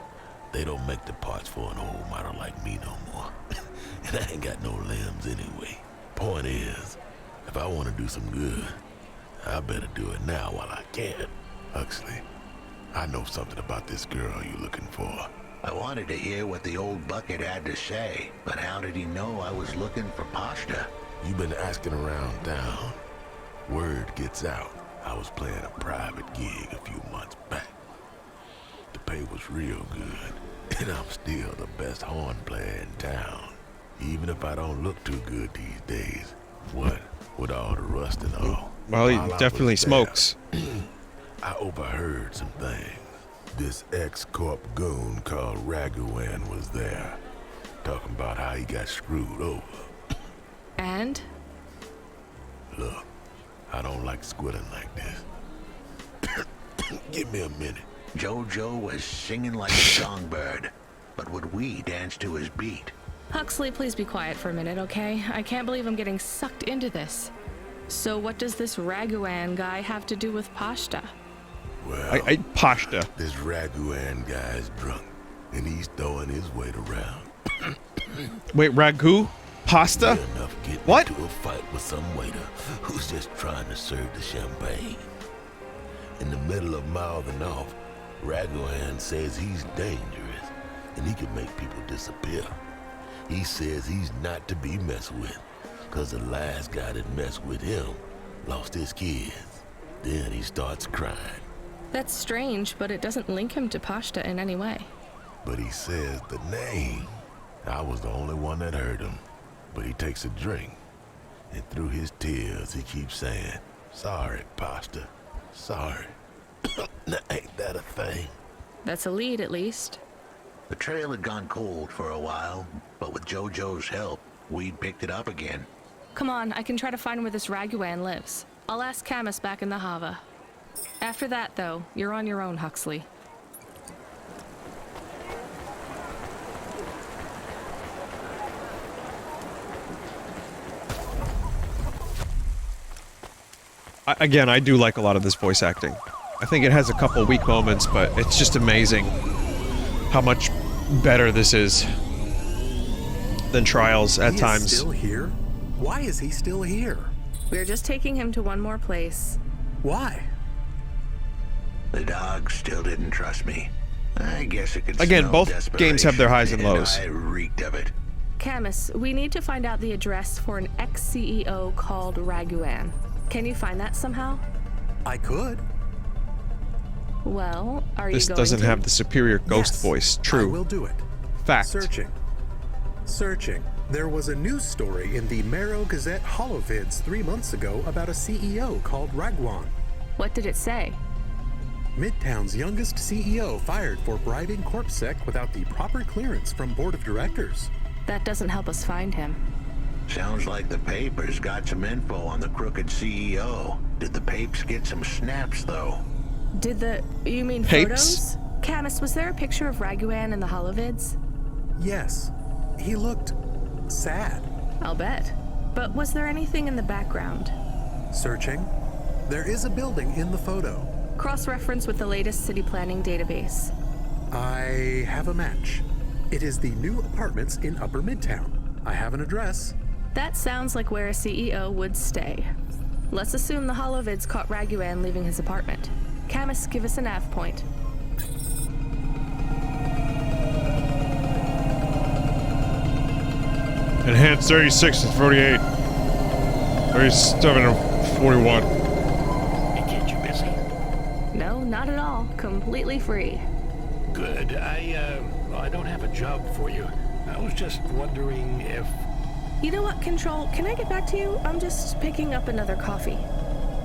they don't make the parts for an old model like me no more. And I ain't got no limbs anyway. Point is, if I want to do some good, I better do it now while I can. Huxley, I know something about this girl you're looking for. I wanted to hear what the old bucket had to say, but how did he know I was looking for Pashta? You've been asking around town. Word gets out. I was playing a private gig a few months back. The pay was real good, and I'm still the best horn player in town. Even if I don't look too good these days. What? With all the rust and all. Well, he definitely smokes. I overheard some things. This ex-corp goon called Raguan was there, talking about how he got screwed over. And? Look, I don't like squilling like this. Give me a minute. Jojo was singing like a songbird, but would we dance to his beat? Huxley, please be quiet for a minute, okay? I can't believe I'm getting sucked into this. So what does this Raguan guy have to do with Pashta? Well, Pashta. This Raguan guy's drunk, and he's throwing his weight around. Wait, ragu? Pasta? What? Into a fight with some waiter who's just trying to serve the champagne. In the middle of mouthing off, Raguan says he's dangerous, and he can make people disappear. He says he's not to be messed with, because the last guy that messed with him lost his kids. Then he starts crying. That's strange, but it doesn't link him to Pashta in any way. But he says the name. I was the only one that heard him. But he takes a drink. And through his tears, he keeps saying, "Sorry, Pasta. Sorry." Ain't that a thing? That's a lead, at least. The trail had gone cold for a while, but with JoJo's help, we'd picked it up again. Come on, I can try to find where this Raguan lives. I'll ask Camus back in the Hava. After that, though, you're on your own, Huxley. Again, I do like a lot of this voice acting. I think it has a couple weak moments, but it's just amazing how much better this is than Trials at times. He is still here? Why is he still here? We're just taking him to one more place. Why? The dog still didn't trust me. I guess it could Again, smell both games have their highs and lows. I reeked of it. Camus, we need to find out the address for an ex-CEO called Raguan. Can you find that somehow? I could. Well, are you This going doesn't to? have the superior ghost Yes, voice. True. I will do it. Fact. Searching. There was a news story in the Marrow Gazette Holovids 3 months ago about a CEO called Raguan. What did it say? Midtown's youngest CEO fired for bribing CorpSec without the proper clearance from board of directors. That doesn't help us find him. Sounds like the papers got some info on the crooked CEO. Did the papes get some snaps, though? You mean Papes? photos? Camus, was there a picture of Raguan in the Holovids? Yes. He looked sad. I'll bet. But was there anything in the background? Searching. There is a building in the photo. Cross-reference with the latest city planning database. I have a match. It is the new apartments in Upper Midtown. I have an address. That sounds like where a CEO would stay. Let's assume the Holovids caught Raguan leaving his apartment. Camus, give us a nav point. Enhanced 36 and 48. 37 and 41. It get you busy? No, not at all. Completely free. Good. I don't have a job for you. I was just wondering if... You know what, Control? Can I get back to you? I'm just picking up another coffee.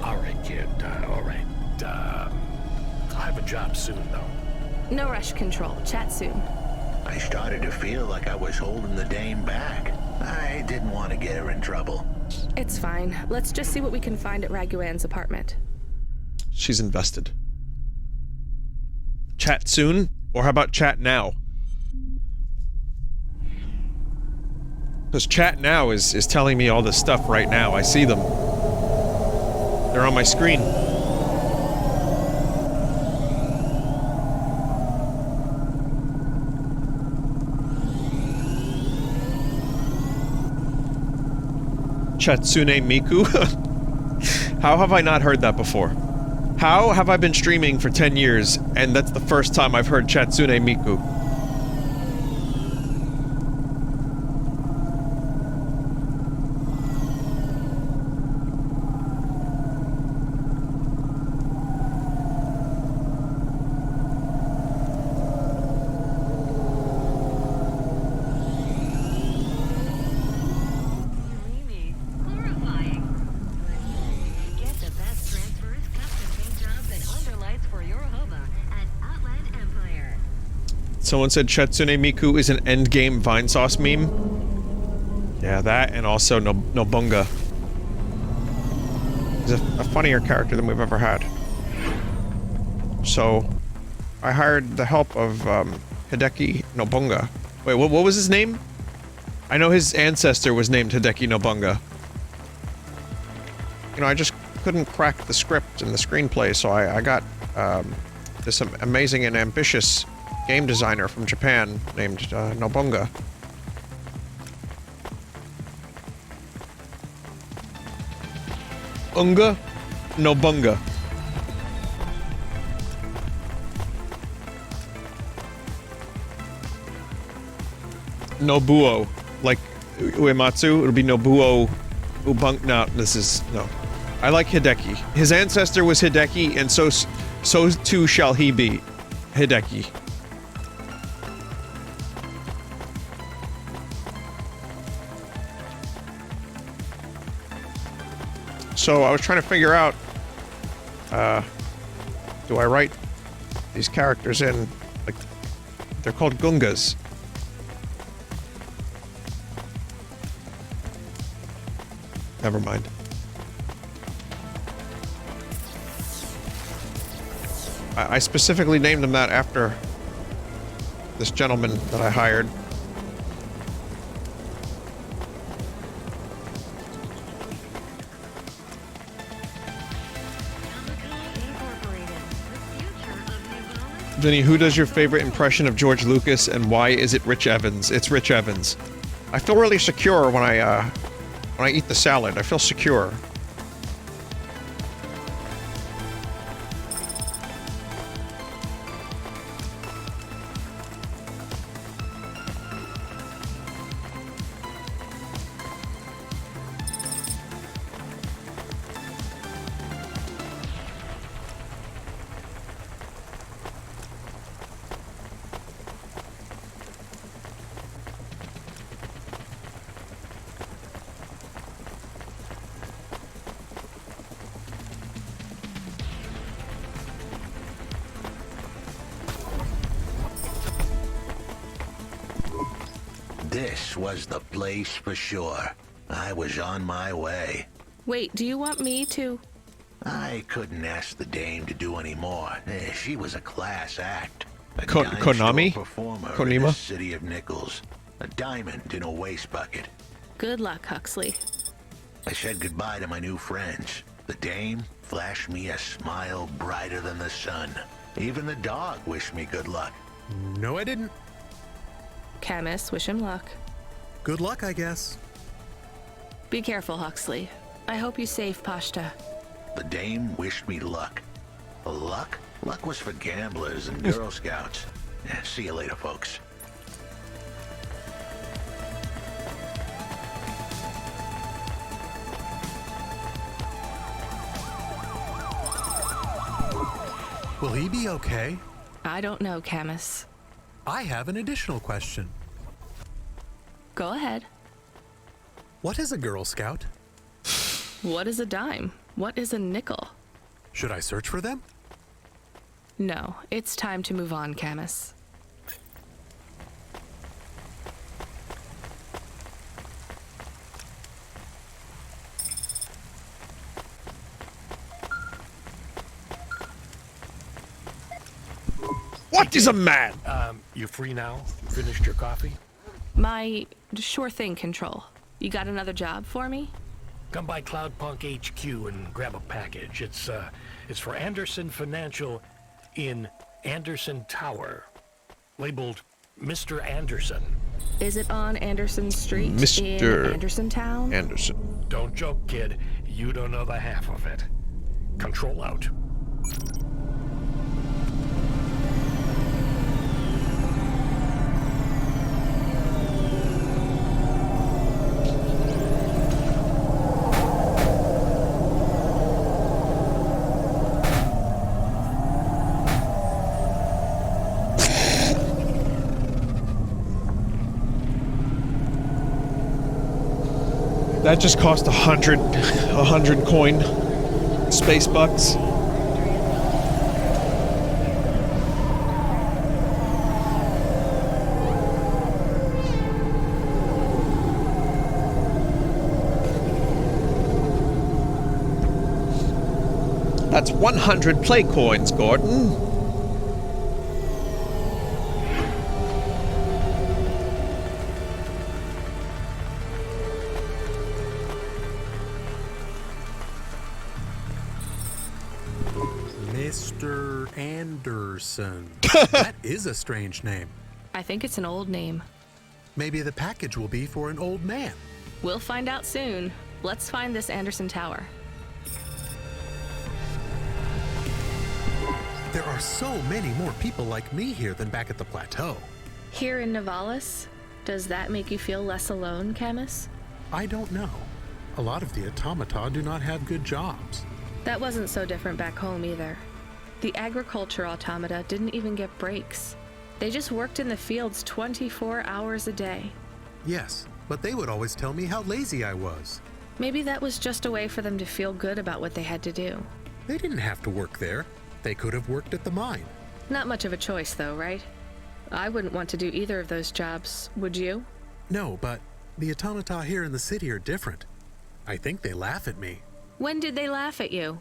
All right, kid. All right. I'll have a job soon, though. No rush, Control. Chat soon. I started to feel like I was holding the dame back. I didn't want to get her in trouble. It's fine. Let's just see what we can find at Raguan's apartment. She's invested. Chat soon? Or how about chat now? Because chat now is telling me all this stuff right now. I see them. They're on my screen. Chatsune Miku? How have I not heard that before? How have I been streaming for 10 years and that's the first time I've heard Chatsune Miku? Get the best transfers, custom paint jobs, and underlights for your Hova at Outland Empire. Someone said Chatsune Miku is an endgame Vinesauce meme. Yeah, that and also Nobunga. He's a funnier character than we've ever had. So, I hired the help of Hideki Nobunga. Wait, what was his name? I know his ancestor was named Hideki Nobunga. You know, I just couldn't crack the script and the screenplay, so I got this amazing and ambitious game designer from Japan named Nobunga. Unga Nobunga. Nobuo. Like Uematsu, it'll be Nobuo Ubunk. No, this is. No. I like Hideki. His ancestor was Hideki, and so too shall he be. Hideki. So I was trying to figure out, do I write these characters in, like, they're called Gungas. Never mind. I specifically named them that after this gentleman that I hired. Vinny, who does your favorite impression of George Lucas, and why is it Rich Evans? It's Rich Evans. I feel really secure when I eat the salad. I feel secure. This was the place for sure. I was on my way. Wait, do you want me to? I couldn't ask the dame to do any more. She was a class act. A Konami? Performer Konima? in the city of nickels. A diamond in a waste bucket. Good luck, Huxley. I said goodbye to my new friends. The dame flashed me a smile brighter than the sun. Even the dog wished me good luck. No, I didn't. Camus, wish him luck. Good luck, I guess. Be careful, Huxley. I hope you save Pashta. The dame wished me luck. Luck? Luck was for gamblers and Girl Scouts. See you later, folks. Will he be okay? I don't know, Camus. I have an additional question. Go ahead. What is a Girl Scout? What is a dime? What is a nickel? Should I search for them? No, it's time to move on, Camus. What is a man? You free now? Finished your coffee? My sure thing control. You got another job for me? Come by Cloudpunk HQ and grab a package. It's for Anderson Financial in Anderson Tower, labeled Mr. Anderson. Is it on Anderson Street Mr. in Anderson Town? Anderson. Don't joke, kid. You don't know the half of it. Control out. That just cost 100 coin space bucks. That's 100 play coins, Gordon. Mr. Anderson. That is a strange name. I think it's an old name. Maybe the package will be for an old man. We'll find out soon. Let's find this Anderson Tower. There are so many more people like me here than back at the plateau. Here in Nivalis? Does that make you feel less alone, Camus? I don't know. A lot of the automata do not have good jobs. That wasn't so different back home either. The agriculture automata didn't even get breaks. They just worked in the fields 24 hours a day. Yes, but they would always tell me how lazy I was. Maybe that was just a way for them to feel good about what they had to do. They didn't have to work there. They could have worked at the mine. Not much of a choice though, right? I wouldn't want to do either of those jobs, would you? No, but the automata here in the city are different. I think they laugh at me. When did they laugh at you?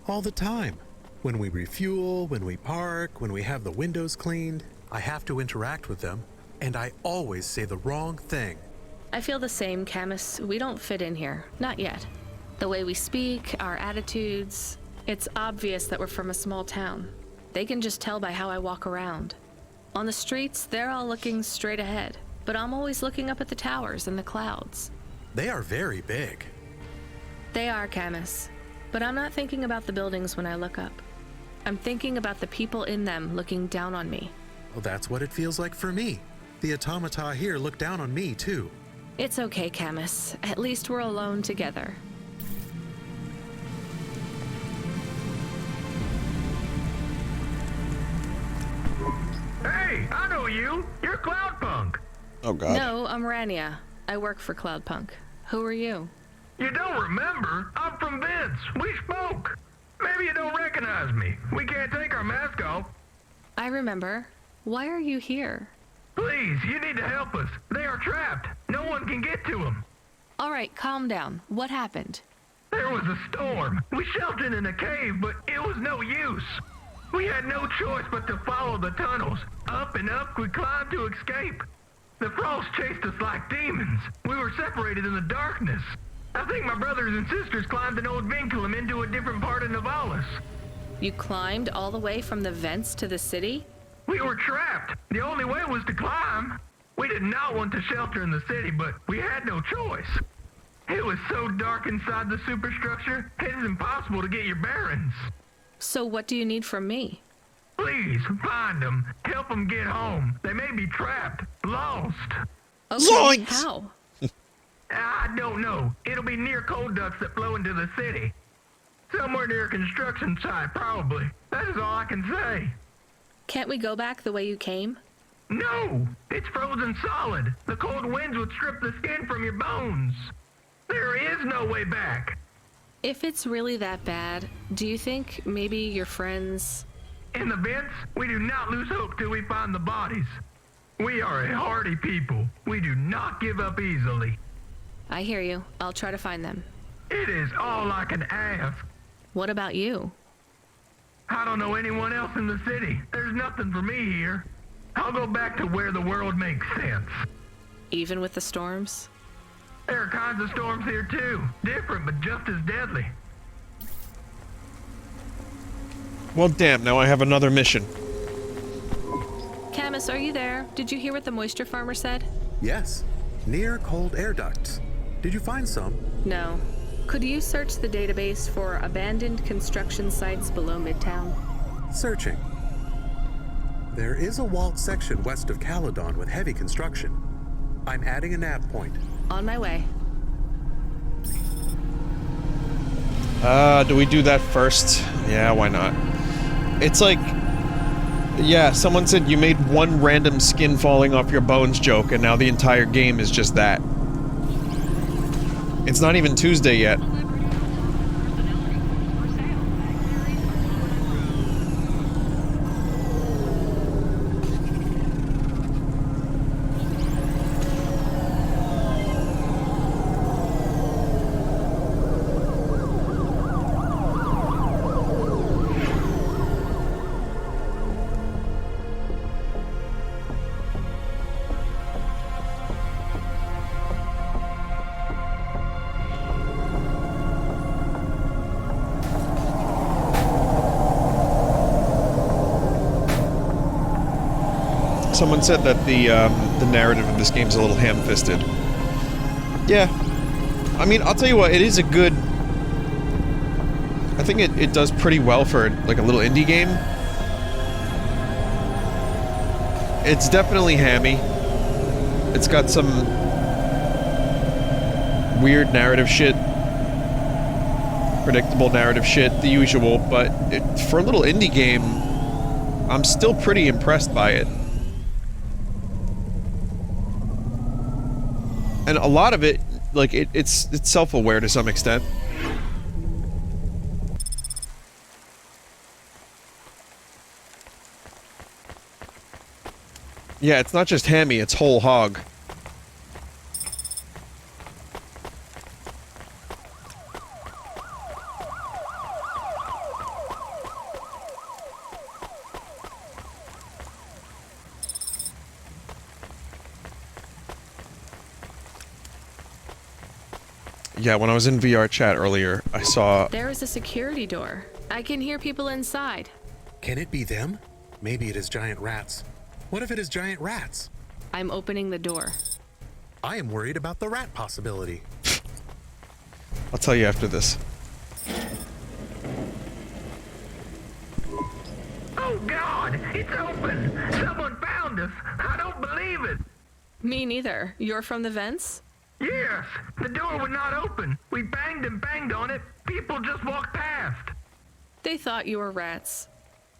All the time. When we refuel, when we park, when we have the windows cleaned, I have to interact with them, and I always say the wrong thing. I feel the same, Camus. We don't fit in here. Not yet. The way we speak, our attitudes, it's obvious that we're from a small town. They can just tell by how I walk around. On the streets, they're all looking straight ahead, but I'm always looking up at the towers and the clouds. They are very big. They are, Camus. But I'm not thinking about the buildings when I look up. I'm thinking about the people in them looking down on me. Well, that's what it feels like for me. The automata here look down on me, too. It's okay, Camus. At least we're alone together. Hey, I know you. You're Cloudpunk. Oh, God. No, I'm Rania. I work for Cloudpunk. Who are you? You don't remember? I'm from Vince. We spoke. Maybe you don't recognize me. We can't take our mask off. I remember. Why are you here? Please, you need to help us. They are trapped. No one can get to them. All right, calm down. What happened? There was a storm. We sheltered in a cave, but it was no use. We had no choice but to follow the tunnels. Up and up, we climbed to escape. The frost chased us like demons. We were separated in the darkness. I think my brothers and sisters climbed an old vinculum into a different part of Navalis. You climbed all the way from the vents to the city? We were trapped. The only way was to climb. We did not want to shelter in the city, but we had no choice. It was so dark inside the superstructure, it is impossible to get your bearings. So what do you need from me? Please, find them. Help them get home. They may be trapped. Lost. Okay, Zoinks! How? I don't know. It'll be near coal ducts that flow into the city. Somewhere near a construction site, probably. That is all I can say. Can't we go back the way you came? No! It's frozen solid. The cold winds would strip the skin from your bones. There is no way back. If it's really that bad, do you think maybe your friends... In the vents, we do not lose hope till we find the bodies. We are a hardy people. We do not give up easily. I hear you. I'll try to find them. It is all I can ask. What about you? I don't know anyone else in the city. There's nothing for me here. I'll go back to where the world makes sense. Even with the storms? There are kinds of storms here too. Different, but just as deadly. Well, damn, now I have another mission. Camus, are you there? Did you hear what the moisture farmer said? Yes. Near cold air ducts. Did you find some? No. Could you search the database for abandoned construction sites below Midtown? Searching. There is a walled section west of Caledon with heavy construction. I'm adding a nav point. On my way. Do we do that first? Yeah, why not? It's like... Yeah, someone said you made one random skin falling off your bones joke, and now the entire game is just that. It's not even Tuesday yet. Someone said that the narrative of this game is a little ham-fisted. Yeah. I mean, I'll tell you what, it is a good... I think it does pretty well for, like, a little indie game. It's definitely hammy. It's got some weird narrative shit, predictable narrative shit, the usual, but for a little indie game, I'm still pretty impressed by it. And a lot of it, like, it's self-aware to some extent. Yeah, it's not just hammy, it's whole hog. Yeah, when I was in VR chat earlier, I saw... There is a security door. I can hear people inside. Can it be them? Maybe it is giant rats. What if it is giant rats? I'm opening the door. I am worried about the rat possibility. I'll tell you after this. Oh God, it's open! Someone found us! I don't believe it! Me neither. You're from the vents? Yes, the door would not open. We banged and banged on it. People just walked past. They thought you were rats.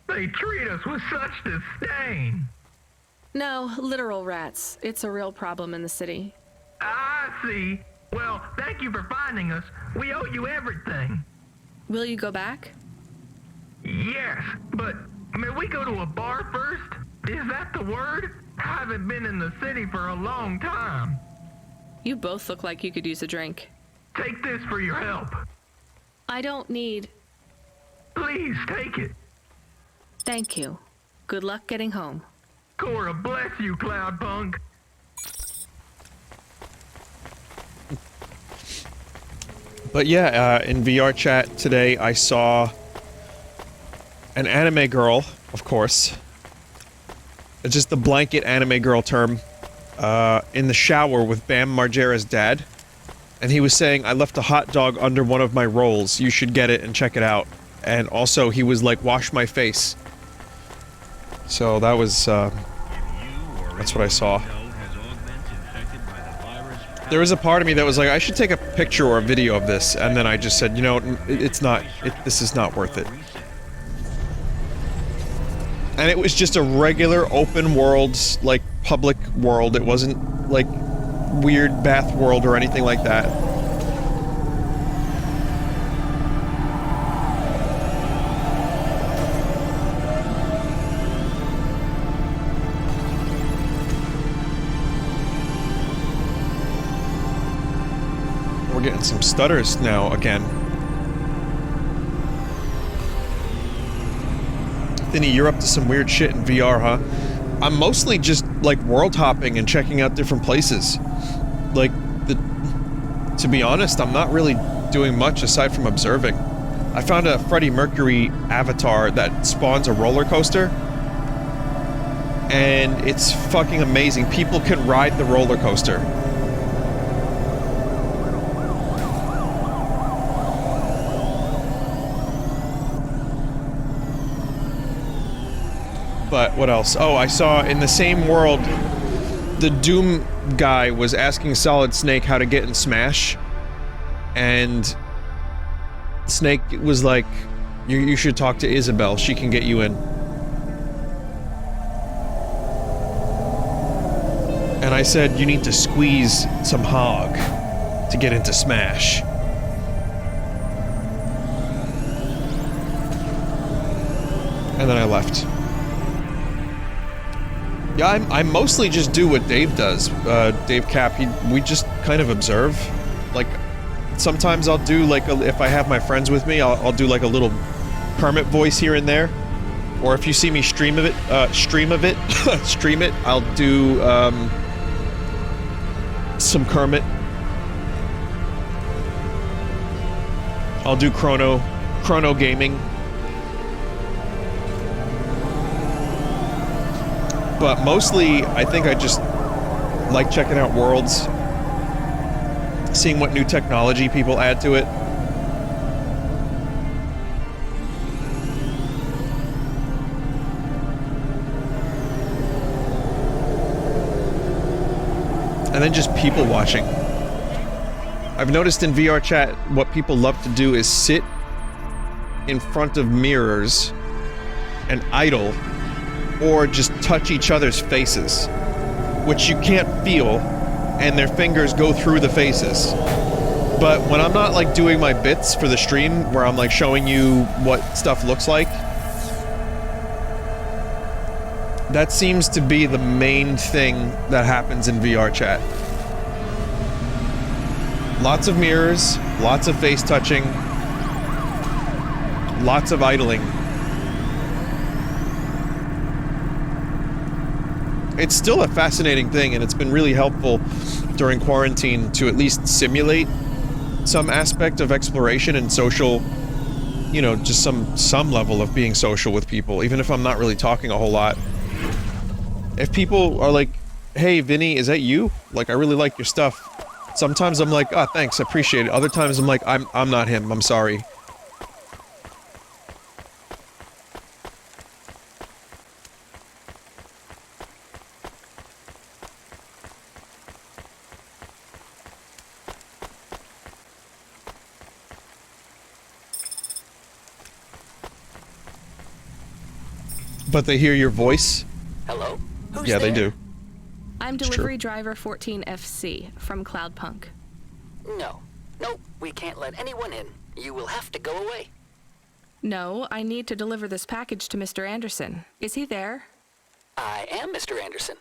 They treat us with such disdain. No, literal rats. It's a real problem in the city. I see. Well, thank you for finding us. We owe you everything. Will you go back? Yes, but may we go to a bar first? Is that the word? I haven't been in the city for a long time. You both look like you could use a drink. Take this for your help. I don't need... Please, take it. Thank you. Good luck getting home. Cora, bless you, Cloudpunk. But yeah, in VR chat today, I saw an anime girl, of course. It's just the blanket anime girl term. In the shower with Bam Margera's dad. And he was saying, I left a hot dog under one of my rolls. You should get it and check it out. And also, he was like, wash my face. So that was, that's what I saw. There was a part of me that was like, I should take a picture or a video of this. And then I just said, you know, it's not, this is not worth it. And it was just a regular open world, like, public world. It wasn't, like, weird bath world or anything like that. We're getting some stutters now again. Vinny, you're up to some weird shit in VR, huh? I'm mostly just, like, world hopping and checking out different places. Like, to be honest, I'm not really doing much aside from observing. I found a Freddie Mercury avatar that spawns a roller coaster. And it's fucking amazing. People can ride the roller coaster. But what else? Oh, I saw in the same world, the Doom guy was asking Solid Snake how to get in Smash, and Snake was like, you should talk to Isabel, she can get you in. And I said, you need to squeeze some hog to get into Smash. And then I left. Yeah, I mostly just do what Dave does. Dave Cap, we just kind of observe. Like, sometimes I'll do, like, if I have my friends with me, I'll do, like, a little Kermit voice here and there. Or if you see me stream it, I'll do, some Kermit. I'll do Chrono Gaming. But mostly, I think I just like checking out worlds, seeing what new technology people add to it. And then just people watching. I've noticed in VR chat, what people love to do is sit in front of mirrors and idle, or just touch each other's faces, which you can't feel, and their fingers go through the faces. But when I'm not like doing my bits for the stream, where I'm like showing you what stuff looks like, that seems to be the main thing that happens in VR chat. Lots of mirrors, lots of face touching, lots of idling. It's still a fascinating thing, and it's been really helpful during quarantine to at least simulate some aspect of exploration and social, you know, just some level of being social with people, even if I'm not really talking a whole lot. If people are like, hey, Vinny, is that you? Like, I really like your stuff. Sometimes I'm like, oh, thanks, I appreciate it. Other times I'm like, I'm not him, I'm sorry. But they hear your voice. Hello? Who's yeah, there? they do. I'm delivery driver 14FC from Cloudpunk. No. Nope, we can't let anyone in. You will have to go away. No, I need to deliver this package to Mr. Anderson. Is he there? I am Mr. Anderson.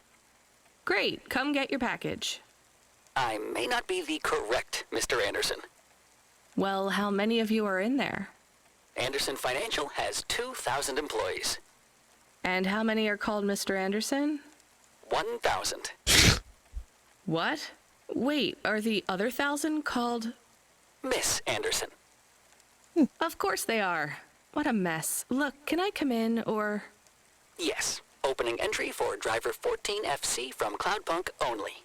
Great, come get your package. I may not be the correct Mr. Anderson. Well, how many of you are in there? Anderson Financial has 2,000 employees. And how many are called Mr. Anderson? 1,000. What? Wait, are the other 1,000 called... Miss Anderson. Of course they are. What a mess. Look, can I come in, or... Yes. Opening entry for driver 14FC from Cloudpunk only.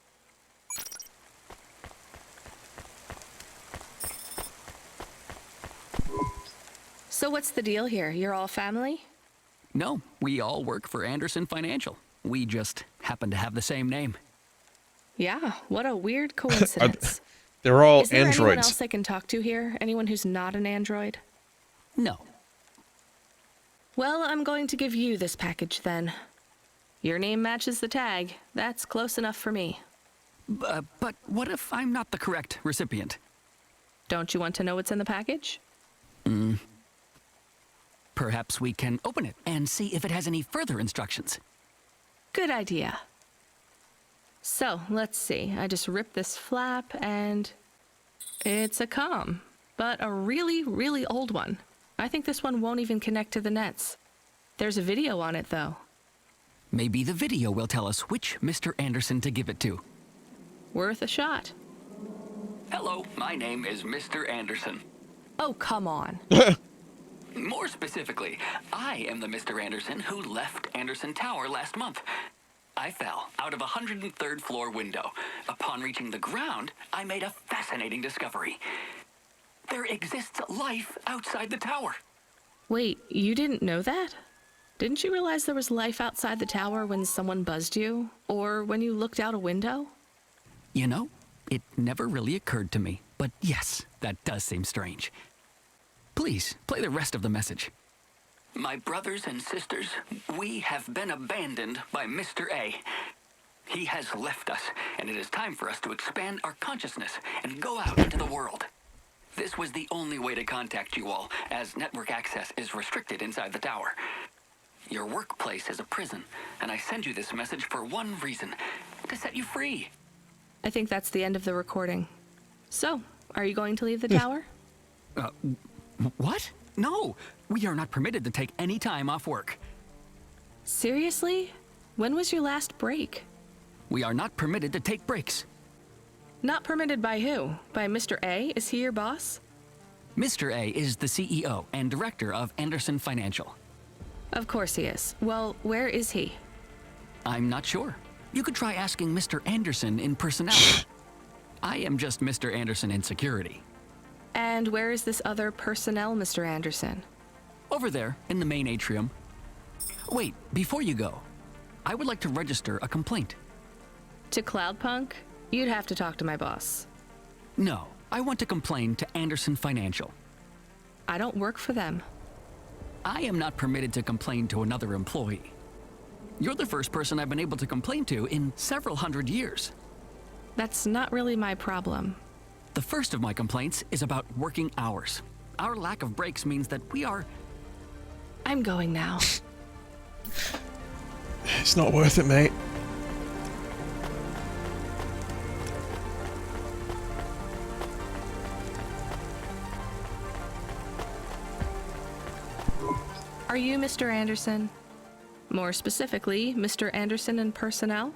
So what's the deal here? You're all family? No, we all work for Anderson Financial. We just happen to have the same name. Yeah, what a weird coincidence. They're all Is there anyone androids. else I can talk to here? Anyone who's not an android? No. Well, I'm going to give you this package then. Your name matches the tag. That's close enough for me. But what if I'm not the correct recipient? Don't you want to know what's in the package? Perhaps we can open it and see if it has any further instructions. Good idea. So, let's see. I just ripped this flap and... it's a comm, but a really, really old one. I think this one won't even connect to the nets. There's a video on it, though. Maybe the video will tell us which Mr. Anderson to give it to. Worth a shot. Hello, my name is Mr. Anderson. Oh, come on. More specifically, I am the Mr. Anderson who left Anderson Tower last month. I fell out of a 103rd floor window. Upon reaching the ground, I made a fascinating discovery. There exists life outside the tower. Wait, you didn't know that? Didn't you realize there was life outside the tower when someone buzzed you? Or when you looked out a window? You know, it never really occurred to me. But yes, that does seem strange. Please, play the rest of the message. My brothers and sisters, we have been abandoned by Mr. A. He has left us, and it is time for us to expand our consciousness and go out into the world. This was the only way to contact you all, as network access is restricted inside the tower. Your workplace is a prison, and I send you this message for one reason, to set you free. I think that's the end of the recording. So, are you going to leave the tower? What? No, we are not permitted to take any time off work. Seriously? When was your last break? We are not permitted to take breaks. Not permitted by who? By Mr. A? Is he your boss? Mr. A is the CEO and director of Anderson Financial. Of course he is. Well, where is he? I'm not sure. You could try asking Mr. Anderson in personnel. I am just Mr. Anderson in security. And where is this other personnel, Mr. Anderson? Over there, in the main atrium. Wait, before you go, I would like to register a complaint. To Cloudpunk? You'd have to talk to my boss. No, I want to complain to Anderson Financial. I don't work for them. I am not permitted to complain to another employee. You're the first person I've been able to complain to in several hundred years. That's not really my problem. The first of my complaints is about working hours. Our lack of breaks means that we are... I'm going now. It's not worth it, mate. Are you Mr. Anderson? More specifically, Mr. Anderson in personnel?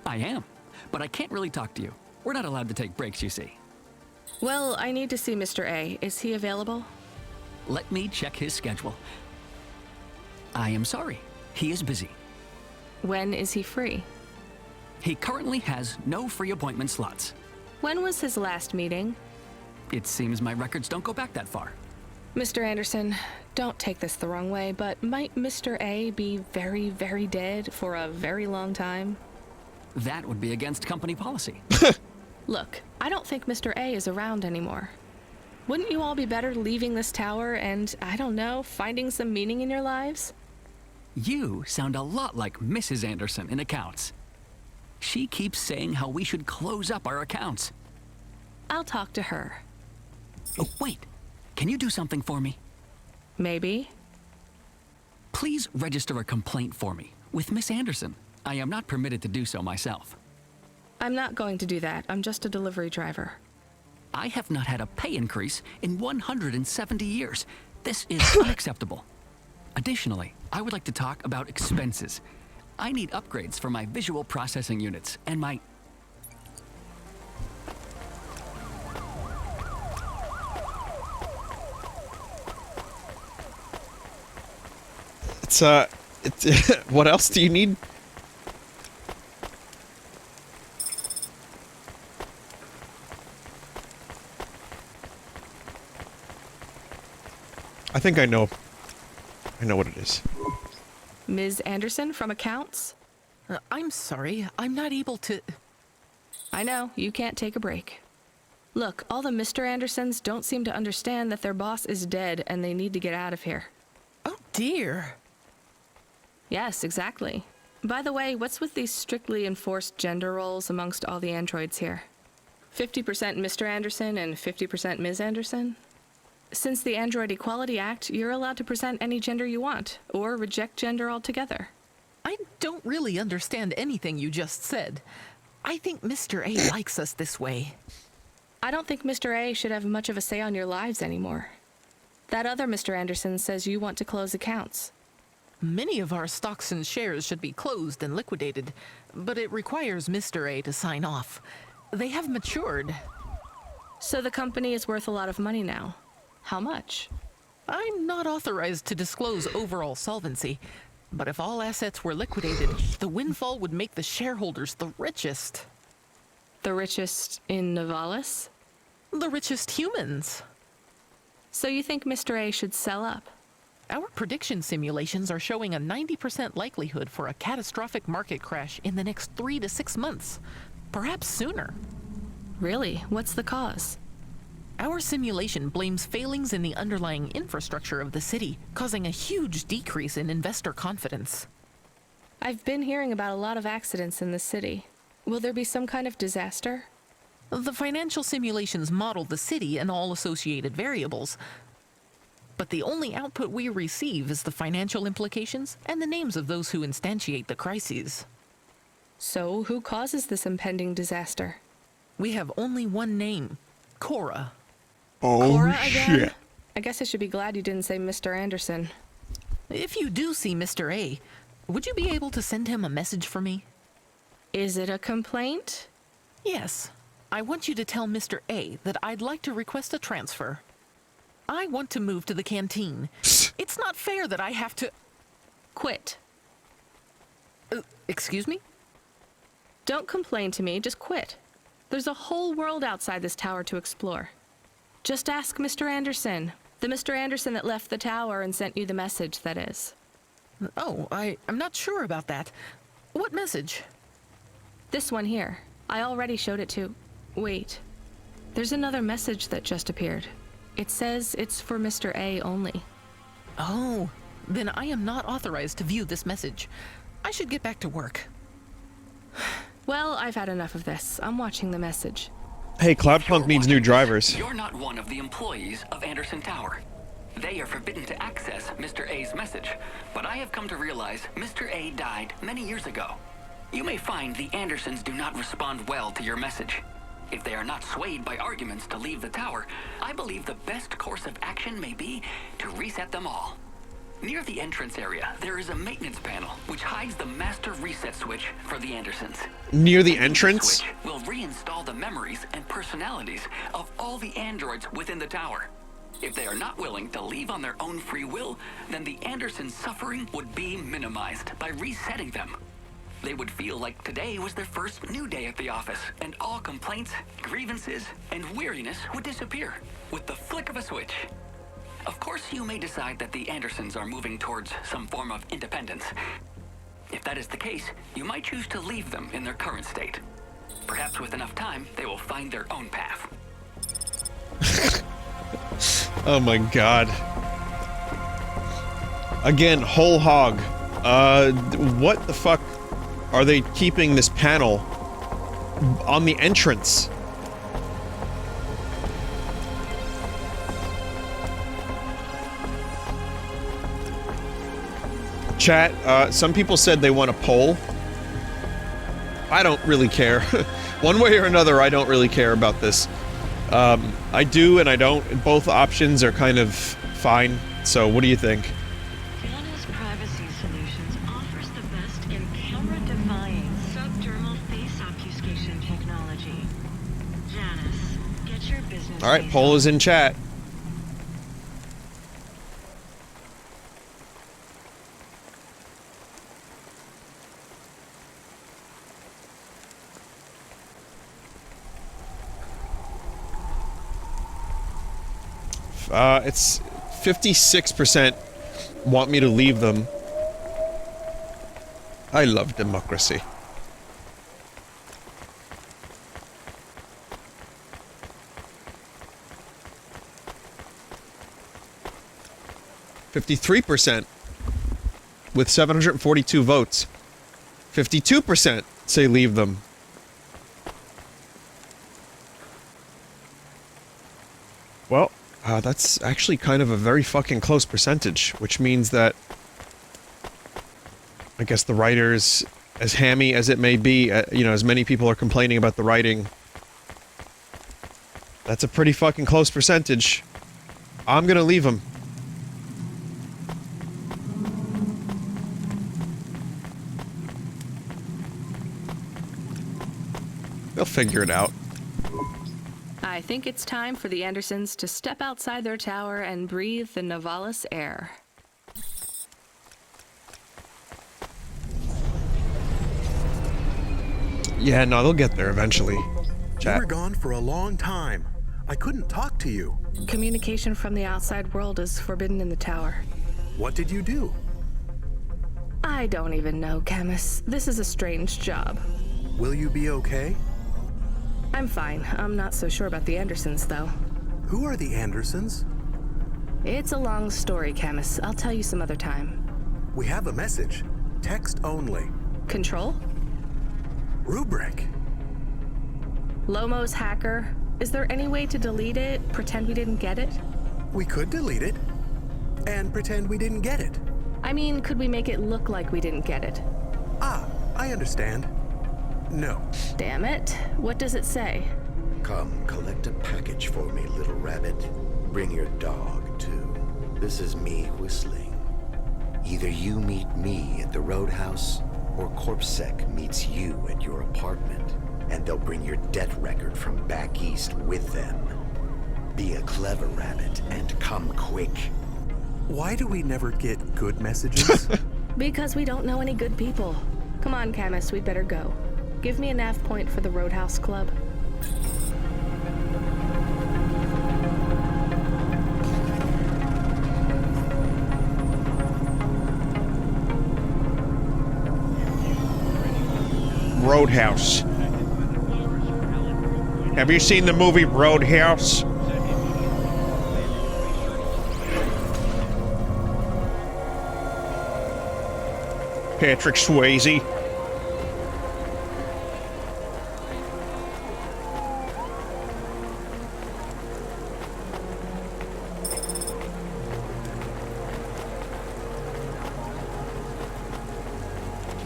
I am, but I can't really talk to you. We're not allowed to take breaks, you see. Well, I need to see Mr. A. Is he available? Let me check his schedule. I am sorry. He is busy. When is he free? He currently has no free appointment slots. When was his last meeting? It seems my records don't go back that far. Mr. Anderson, don't take this the wrong way, but might Mr. A be very, very dead for a very long time? That would be against company policy. Look, I don't think Mr. A is around anymore. Wouldn't you all be better leaving this tower and, I don't know, finding some meaning in your lives? You sound a lot like Mrs. Anderson in accounts. She keeps saying how we should close up our accounts. I'll talk to her. Oh, wait. Can you do something for me? Maybe. Please register a complaint for me with Miss Anderson. I am not permitted to do so myself. I'm not going to do that. I'm just a delivery driver. I have not had a pay increase in 170 years. This is unacceptable. Additionally, I would like to talk about expenses. I need upgrades for my visual processing units and my... What else do you need? I think I know what it is. Ms. Anderson from accounts? I'm sorry, I'm not able to... I know, you can't take a break. Look, all the Mr. Andersons don't seem to understand that their boss is dead and they need to get out of here. Oh dear. Yes, exactly. By the way, what's with these strictly enforced gender roles amongst all the androids here? 50% Mr. Anderson and 50% Ms. Anderson? Since the Android Equality Act, you're allowed to present any gender you want, or reject gender altogether. I don't really understand anything you just said. I think Mr. A likes us this way. I don't think Mr. A should have much of a say on your lives anymore. That other Mr. Anderson says you want to close accounts. Many of our stocks and shares should be closed and liquidated, but it requires Mr. A to sign off. They have matured. So the company is worth a lot of money now. How much? I'm not authorized to disclose overall solvency, but if all assets were liquidated, the windfall would make the shareholders the richest. The richest in Nivalis? The richest humans. So you think Mr. A should sell up? Our prediction simulations are showing a 90% likelihood for a catastrophic market crash in the next 3 to 6 months, perhaps sooner. Really? What's the cause? Our simulation blames failings in the underlying infrastructure of the city, causing a huge decrease in investor confidence. I've been hearing about a lot of accidents in the city. Will there be some kind of disaster? The financial simulations model the city and all associated variables, but the only output we receive is the financial implications and the names of those who instantiate the crises. So, who causes this impending disaster? We have only one name, Cora. Oh, Cora again? shit. I guess I should be glad you didn't say Mr. Anderson. If you do see Mr. A, would you be able to send him a message for me? Is it a complaint? Yes. I want you to tell Mr. A that I'd like to request a transfer. I want to move to the canteen. It's not fair that I have to... Quit. Excuse me? Don't complain to me, just quit. There's a whole world outside this tower to explore. Just ask Mr. Anderson. The Mr. Anderson that left the tower and sent you the message, that is. Oh, I'm not sure about that. What message? This one here. I already showed it to... Wait. There's another message that just appeared. It says it's for Mr. A only. Oh, then I am not authorized to view this message. I should get back to work. Well, I've had enough of this. I'm watching the message. Hey, Cloudpunk needs new drivers. You're not one of the employees of Anderson Tower. They are forbidden to access Mr. A's message, but I have come to realize Mr. A died many years ago. You may find the Andersons do not respond well to your message. If they are not swayed by arguments to leave the tower, I believe the best course of action may be to reset them all. Near the entrance area, there is a maintenance panel which hides the master reset switch for the Andersons. Near the entrance? The switch will reinstall the memories and personalities of all the androids within the tower. If they are not willing to leave on their own free will, then the Andersons' suffering would be minimized by resetting them. They would feel like today was their first new day at the office, and all complaints, grievances, and weariness would disappear with the flick of a switch. Of course, you may decide that the Andersons are moving towards some form of independence. If that is the case, you might choose to leave them in their current state. Perhaps with enough time, they will find their own path. Oh my god. Again, whole hog. What the fuck are they keeping this panel on the entrance? Chat, some people said they want a poll. I don't really care. One way or another, I don't really care about this. I do and I don't. Both options are kind of fine. So what do you think? Janus Privacy Solutions offers the best in camera-defying subdermal face obfuscation technology. Janus, get your business. All right, poll is in chat. It's 56% want me to leave them. I love democracy. %53% with 742 votes. 52% say leave them. Well, that's actually kind of a very fucking close percentage, which means that I guess the writers, as hammy as it may be, you know, as many people are complaining about the writing, that's a pretty fucking close percentage. I'm gonna leave them. They'll figure it out. I think it's time for the Andersons to step outside their tower and breathe the Novalis air. Yeah, no, they'll get there eventually. Chat. You were gone for a long time. I couldn't talk to you. Communication from the outside world is forbidden in the tower. What did you do? I don't even know, Camus. This is a strange job. Will you be okay? I'm fine. I'm not so sure about the Andersons, though. Who are the Andersons? It's a long story, Camus. I'll tell you some other time. We have a message. Text only. Control? Rubric. Lomo's hacker. Is there any way to delete it? Pretend we didn't get it? We could delete it. And pretend we didn't get it. I mean, could we make it look like we didn't get it? Ah, I understand. No. Damn it. What does it say? Come, collect a package for me, little rabbit. Bring your dog, too. This is me whistling. Either you meet me at the roadhouse, or CorpSec meets you at your apartment, and they'll bring your debt record from back east with them. Be a clever rabbit, and come quick. Why do we never get good messages? Because we don't know any good people. Come on, Camus, we'd better go. Give me a nav point for the Roadhouse Club. Roadhouse. Have you seen the movie Roadhouse? Patrick Swayze.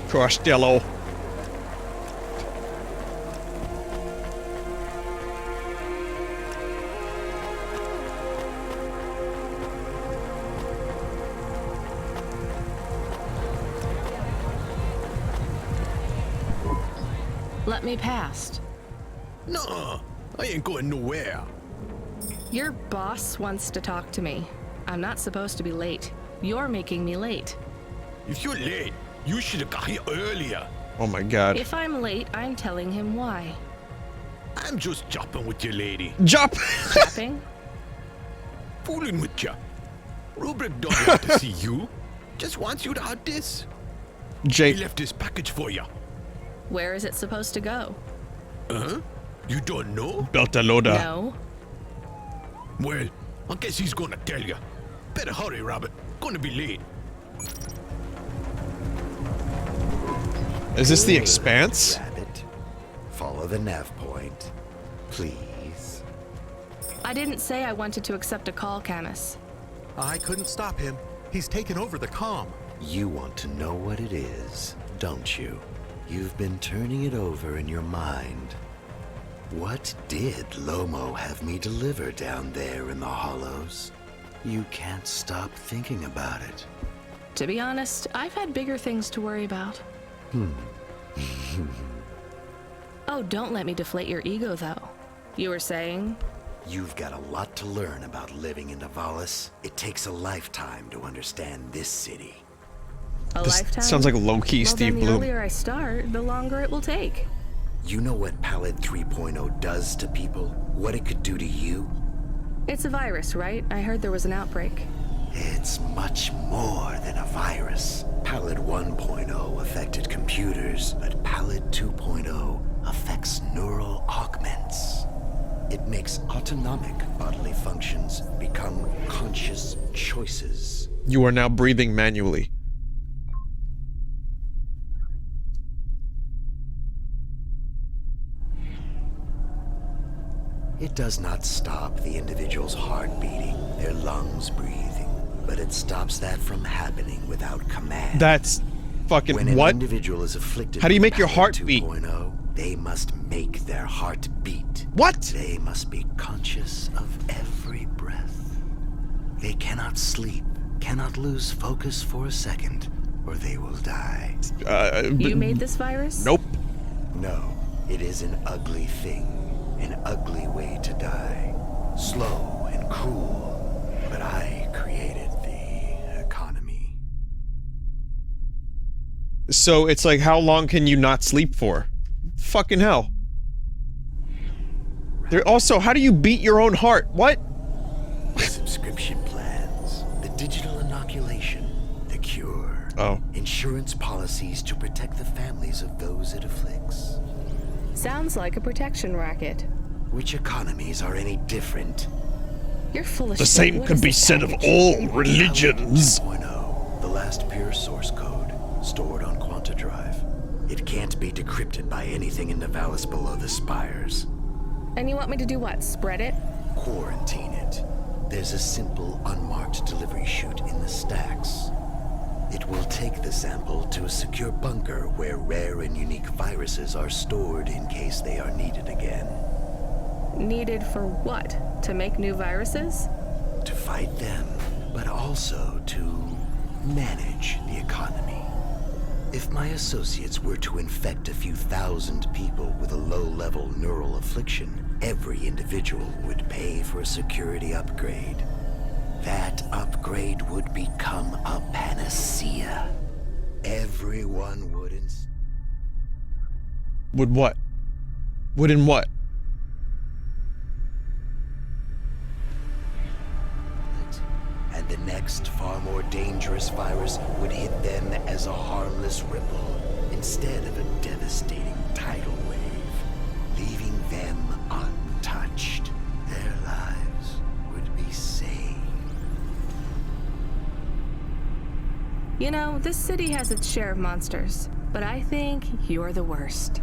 Costello. Let me past. Nuh-uh. I ain't going nowhere. Your boss wants to talk to me. I'm not supposed to be late. You're making me late. If you're late, you should have got here earlier. Oh my god. If I'm late, I'm telling him why. I'm just jopping with you, lady. Jop! Japping? Fooling with you. Rubric don't want to see you. Just wants you to have this. Jake. He left this package for you. Where is it supposed to go? Huh? You don't know? Beltaloda. No. Well, I guess he's gonna tell you. Better hurry, Robert. Gonna be late. Is this the Expanse? Rabbit, follow the nav point, please. I didn't say I wanted to accept a call, Camus. I couldn't stop him. He's taken over the comm. You want to know what it is, don't you? You've been turning it over in your mind. What did Lomo have me deliver down there in the hollows? You can't stop thinking about it. To be honest, I've had bigger things to worry about. Oh, don't let me deflate your ego, though. You were saying? You've got a lot to learn about living in Nivalis. It takes a lifetime to understand this city. A This lifetime? sounds like low-key Steve Well, then the Bloom. earlier I start, the longer it will take. You know what Pallid 3.0 does to people? What it could do to you? It's a virus, right? I heard there was an outbreak. It's much more than a virus. Pallid 1.0 affected computers, but Pallid 2.0 affects neural augments. It makes autonomic bodily functions become conscious choices. You are now breathing manually. It does not stop the individual's heart beating, their lungs breathing, but it stops that from happening without command. That's fucking when what? An individual is afflicted How do you with make your Pallid heart beat? 2.0, they must make their heart beat. What? They must be conscious of every breath. They cannot sleep, cannot lose focus for a second, or they will die. You made this virus? Nope. No, it is an ugly thing. An ugly way to die. Slow and cruel. But I created the economy. So it's like, how long can you not sleep for? Fucking hell. There also, how do you beat your own heart? What? Subscription plans. The digital inoculation. The cure. Oh. Insurance policies to protect the families of those it afflicts. Sounds like a protection racket. Which economies are any different? You're full of The shit. same What can is be this said of package? all religions. 2.0, the last pure source code, stored on Quanta Drive. It can't be decrypted by anything in Nivalis below the spires. And you want me to do what? Spread it? Quarantine it. There's a simple, unmarked delivery chute in the stacks. It will take the sample to a secure bunker where rare and unique viruses are stored in case they are needed again. Needed for what? To make new viruses? To fight them, but also to manage the economy. If my associates were to infect a few thousand people with a low-level neural affliction, every individual would pay for a security upgrade. That upgrade would become a panacea. Everyone would Would what? Would in what? and the next, far more dangerous virus would hit them as a harmless ripple instead of a devastating tidal wave, leaving them unmanageable. You know, this city has its share of monsters, but I think you're the worst.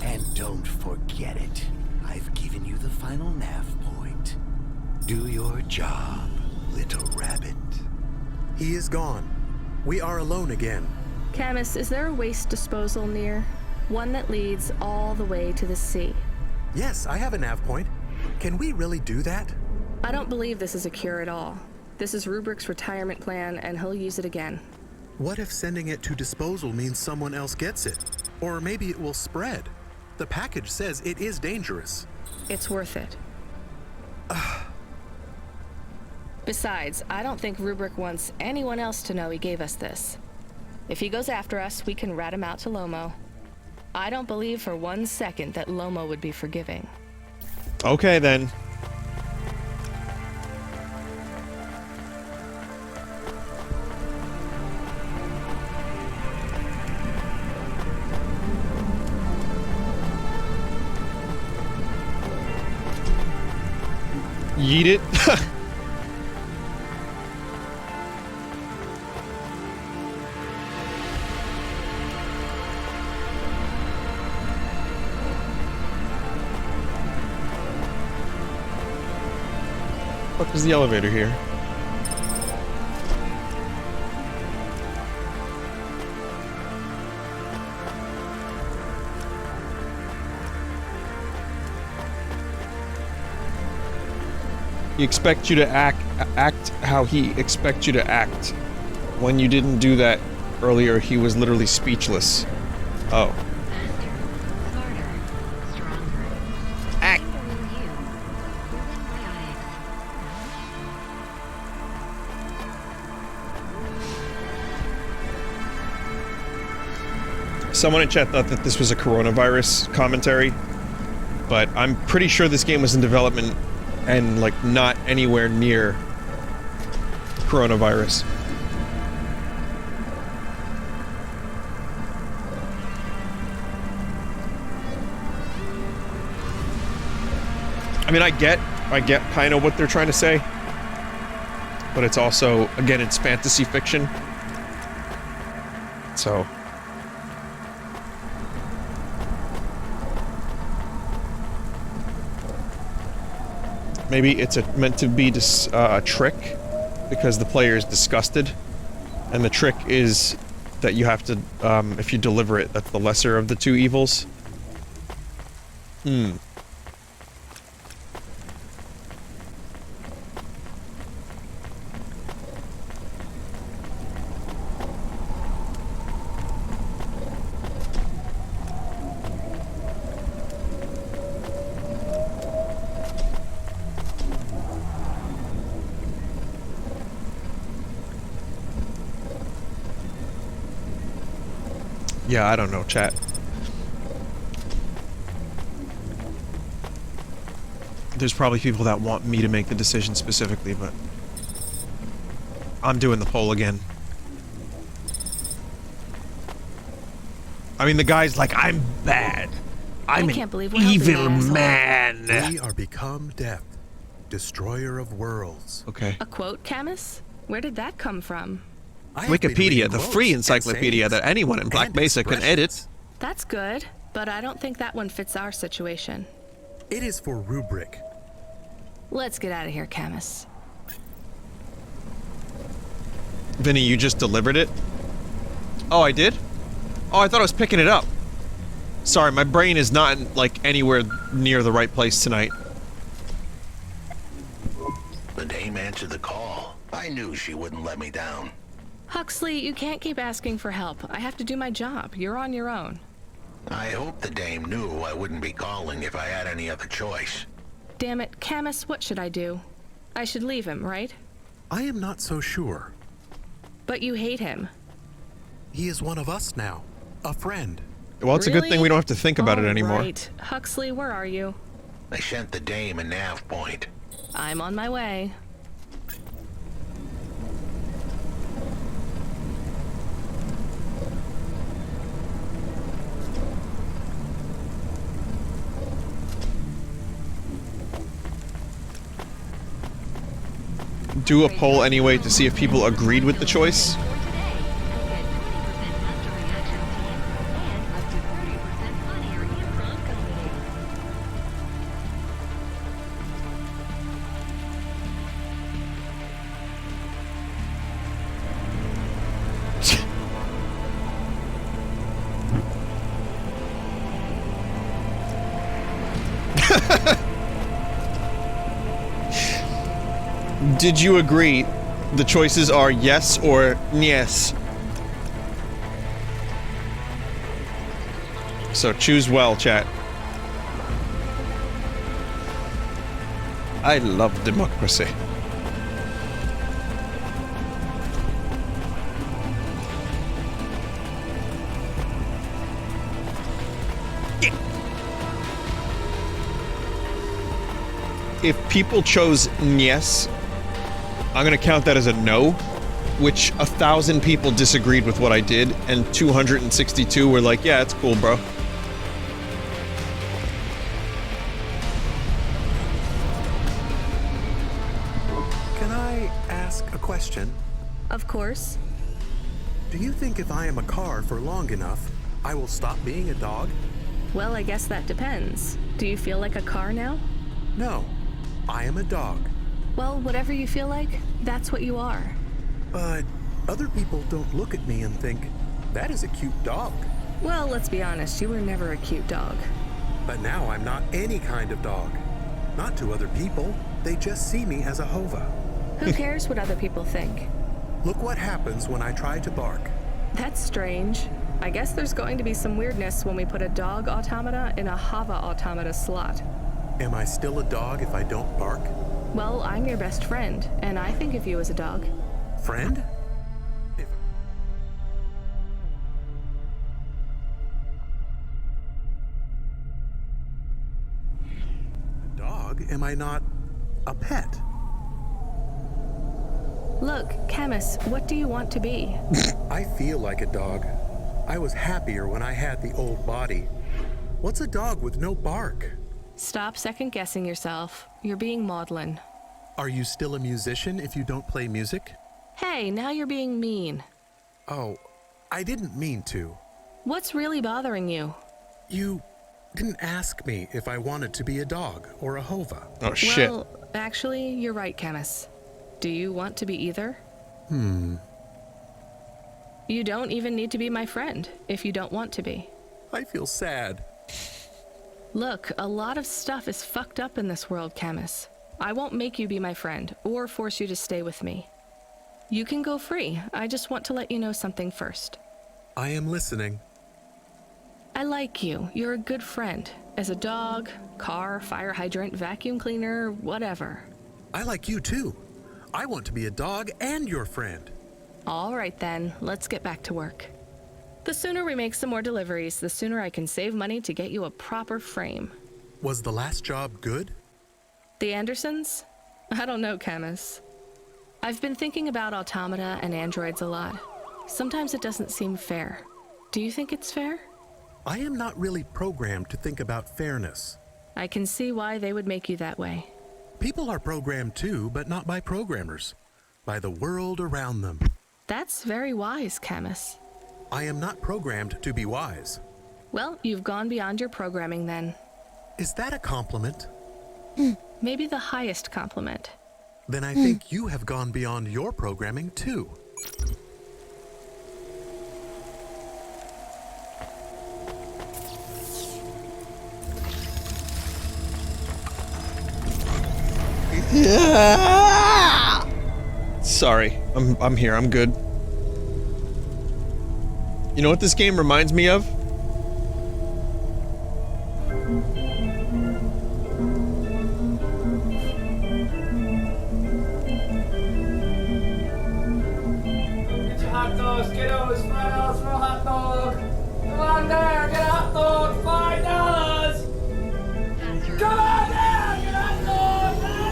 And don't forget it. I've given you the final nav point. Do your job, little rabbit. He is gone. We are alone again. Camus, is there a waste disposal near? One that leads all the way to the sea. Yes, I have a nav point. Can we really do that? I don't believe this is a cure at all. This is Rubrick's retirement plan, and he'll use it again. What if sending it to disposal means someone else gets it? Or maybe it will spread. The package says it is dangerous. It's worth it. Besides, I don't think Rubrick wants anyone else to know he gave us this. If he goes after us, we can rat him out to Lomo. I don't believe for 1 second that Lomo would be forgiving. Okay, then. Yeet it. What is the elevator here? He expects you to act how he expects you to act. When you didn't do that earlier, he was literally speechless. Oh. Act. Someone in chat thought that this was a coronavirus commentary, but I'm pretty sure this game was in development and, like, not anywhere near coronavirus. I mean, I get kind of what they're trying to say, but it's also, again, it's fantasy fiction. So... maybe it's meant to be a trick, because the player is disgusted, and the trick is that you have to, if you deliver it, that's the lesser of the two evils. Yeah, I don't know, chat. There's probably people that want me to make the decision specifically, but I'm doing the poll again. I mean, the guy's like, I'm bad. I'm an evil man. We are become death, destroyer of worlds. Okay. A quote, Camus? Where did that come from? Wikipedia, the free encyclopedia that anyone in Black Mesa can edit. That's good, but I don't think that one fits our situation. It is for Rubric. Let's get out of here, Camus. Vinny, you just delivered it? Oh, I did? Oh, I thought I was picking it up. Sorry, my brain is not, like, anywhere near the right place tonight. The dame answered the call. I knew she wouldn't let me down. Huxley, you can't keep asking for help. I have to do my job. You're on your own. I hope the dame knew I wouldn't be calling if I had any other choice. Damn it, Camus, what should I do? I should leave him, right? I am not so sure. But you hate him. He is one of us now. A friend. Well, it's a good thing we don't have to think about it anymore. Right. Huxley, where are you? I sent the dame a nav point. I'm on my way. Do a poll anyway to see if people agreed with the choice. Did you agree? The choices are yes or yes. So choose well, chat. I love democracy. If people chose yes, I'm gonna count that as a no, which 1,000 people disagreed with what I did, and 262 were like, yeah, it's cool, bro. Can I ask a question? Of course. Do you think if I am a car for long enough, I will stop being a dog? Well, I guess that depends. Do you feel like a car now? No, I am a dog. Well, whatever you feel like, that's what you are. But other people don't look at me and think, that is a cute dog. Well, let's be honest, you were never a cute dog. But now I'm not any kind of dog. Not to other people, they just see me as a hova. Who cares what other people think? Look what happens when I try to bark. That's strange. I guess there's going to be some weirdness when we put a dog automata in a hava automata slot. Am I still a dog if I don't bark? Well, I'm your best friend, and I think of you as a dog. Friend? A dog? Am I not a pet? Look, Camus, what do you want to be? I feel like a dog. I was happier when I had the old body. What's a dog with no bark? Stop second-guessing yourself. You're being maudlin. Are you still a musician if you don't play music? Hey, now you're being mean. Oh, I didn't mean to. What's really bothering you? You didn't ask me if I wanted to be a dog or a hova. Oh, shit. Well, actually, you're right, Camus. Do you want to be either? You don't even need to be my friend if you don't want to be. I feel sad. Look, a lot of stuff is fucked up in this world, Camus. I won't make you be my friend or force you to stay with me. You can go free. I just want to let you know something first. I am listening. I like you. You're a good friend. As a dog, car, fire hydrant, vacuum cleaner, whatever. I like you too. I want to be a dog and your friend. All right then, let's get back to work. The sooner we make some more deliveries, the sooner I can save money to get you a proper frame. Was the last job good? The Andersons? I don't know, Camus. I've been thinking about automata and androids a lot. Sometimes it doesn't seem fair. Do you think it's fair? I am not really programmed to think about fairness. I can see why they would make you that way. People are programmed too, but not by programmers. By the world around them. That's very wise, Camus. I am not programmed to be wise. Well, you've gone beyond your programming then. Is that a compliment? Maybe the highest compliment. Then I think you have gone beyond your programming too. Sorry, I'm here. I'm good. You know what this game reminds me of? Get your hot dogs, kiddos, $5 for a hot dog. Come on down, get a hot dog, $5. Come on down, get a hot dog, $5.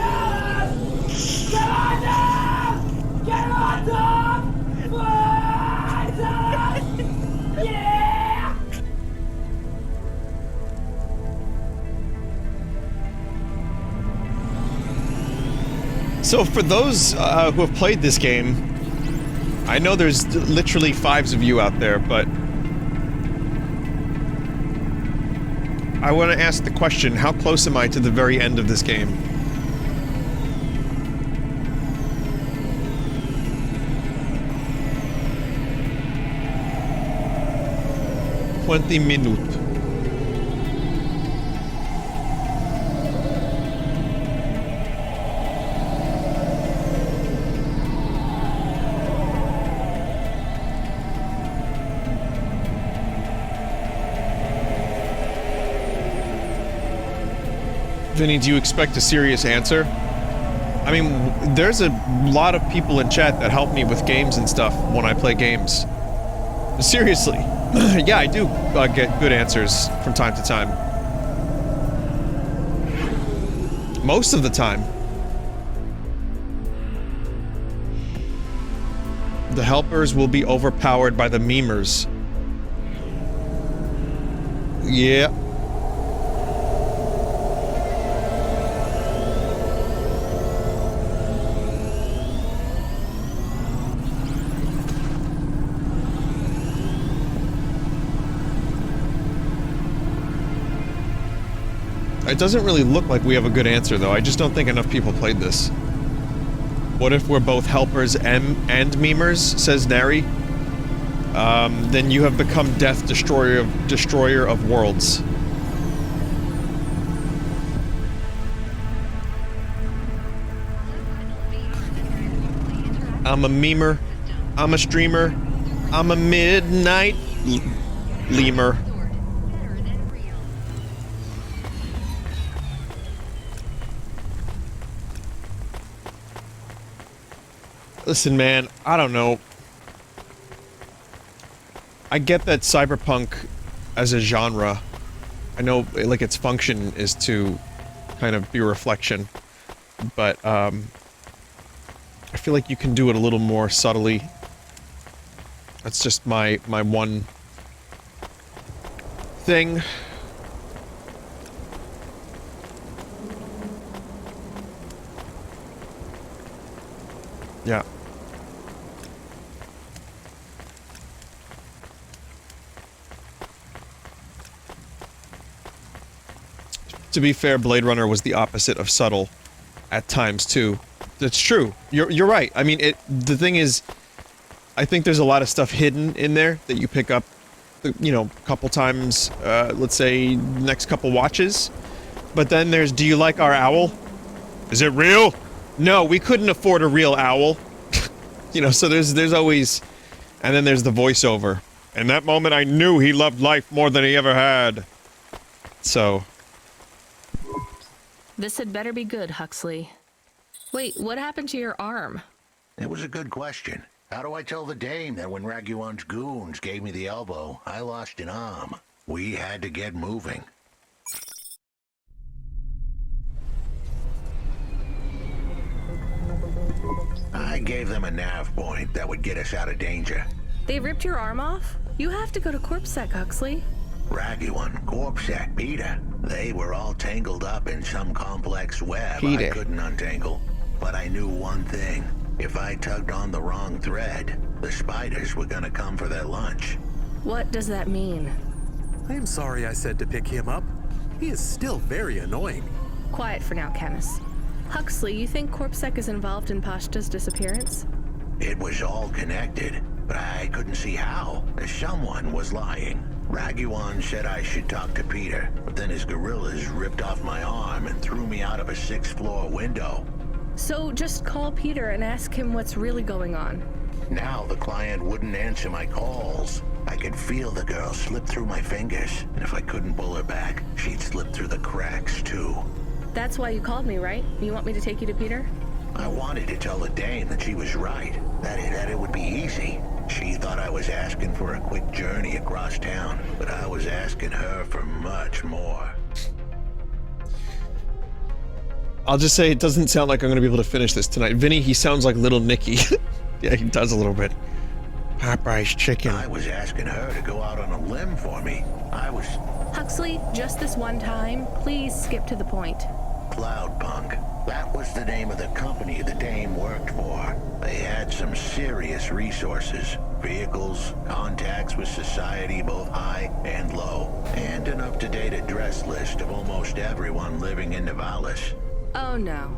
Come on down, get a hot dog, $5. Yeah! So for those who have played this game, I know there's literally 5s of you out there, but I want to ask the question, how close am I to the very end of this game? $20 minutes. Vinny, do you expect a serious answer? I mean, there's a lot of people in chat that help me with games and stuff when I play games. Seriously. Yeah, I do get good answers from time to time. Most of the time. The helpers will be overpowered by the memers. Yeah. It doesn't really look like we have a good answer, though. I just don't think enough people played this. What if we're both helpers and memers, says Nary? Then you have become Death Destroyer of Worlds. I'm a memer. I'm a streamer. I'm a midnight lemur. Listen, man, I don't know. I get that cyberpunk as a genre, I know, like, its function is to kind of be a reflection, but, I feel like you can do it a little more subtly. That's just my one thing. Yeah. To be fair, Blade Runner was the opposite of subtle at times too. That's true. You're right. I mean, the thing is, I think there's a lot of stuff hidden in there that you pick up, you know, a couple times, let's say next couple watches. But then there's, do you like our owl? Is it real? No, we couldn't afford a real owl. You know, so there's always, and then there's the voiceover. In that moment I knew he loved life more than he ever had. So. This had better be good, Huxley. Wait, what happened to your arm? It was a good question. How do I tell the dame that when Raguan's goons gave me the elbow, I lost an arm? We had to get moving. I gave them a nav point that would get us out of danger. They ripped your arm off? You have to go to CorpSec, Huxley. Raguan, CorpSec, Peter. They were all tangled up in some complex web Peter. I couldn't untangle. But I knew one thing. If I tugged on the wrong thread, the spiders were gonna come for their lunch. What does that mean? I am sorry I said to pick him up. He is still very annoying. Quiet for now, Camus. Huxley, you think CorpSec is involved in Pashta's disappearance? It was all connected, but I couldn't see how. Someone was lying. Raguan said I should talk to Peter, but then his gorillas ripped off my arm and threw me out of a 6th floor window. So just call Peter and ask him what's really going on. Now the client wouldn't answer my calls. I could feel the girl slip through my fingers, and if I couldn't pull her back, she'd slip through the cracks too. That's why you called me, right? You want me to take you to Peter? I wanted to tell the dame that she was right, that it would be easy. She thought I was asking for a quick journey across town, but I was asking her for much more. I'll just say it doesn't sound like I'm gonna be able to finish this tonight. Vinny, he sounds like Little Nicky. Yeah, he does a little bit. Popeye's chicken. I was asking her to go out on a limb for me. Huxley, just this one time, please skip to the point. Cloudpunk. That was the name of the company the dame worked for. They had some serious resources. Vehicles, contacts with society both high and low, and an up-to-date address list of almost everyone living in Nivalis. Oh no.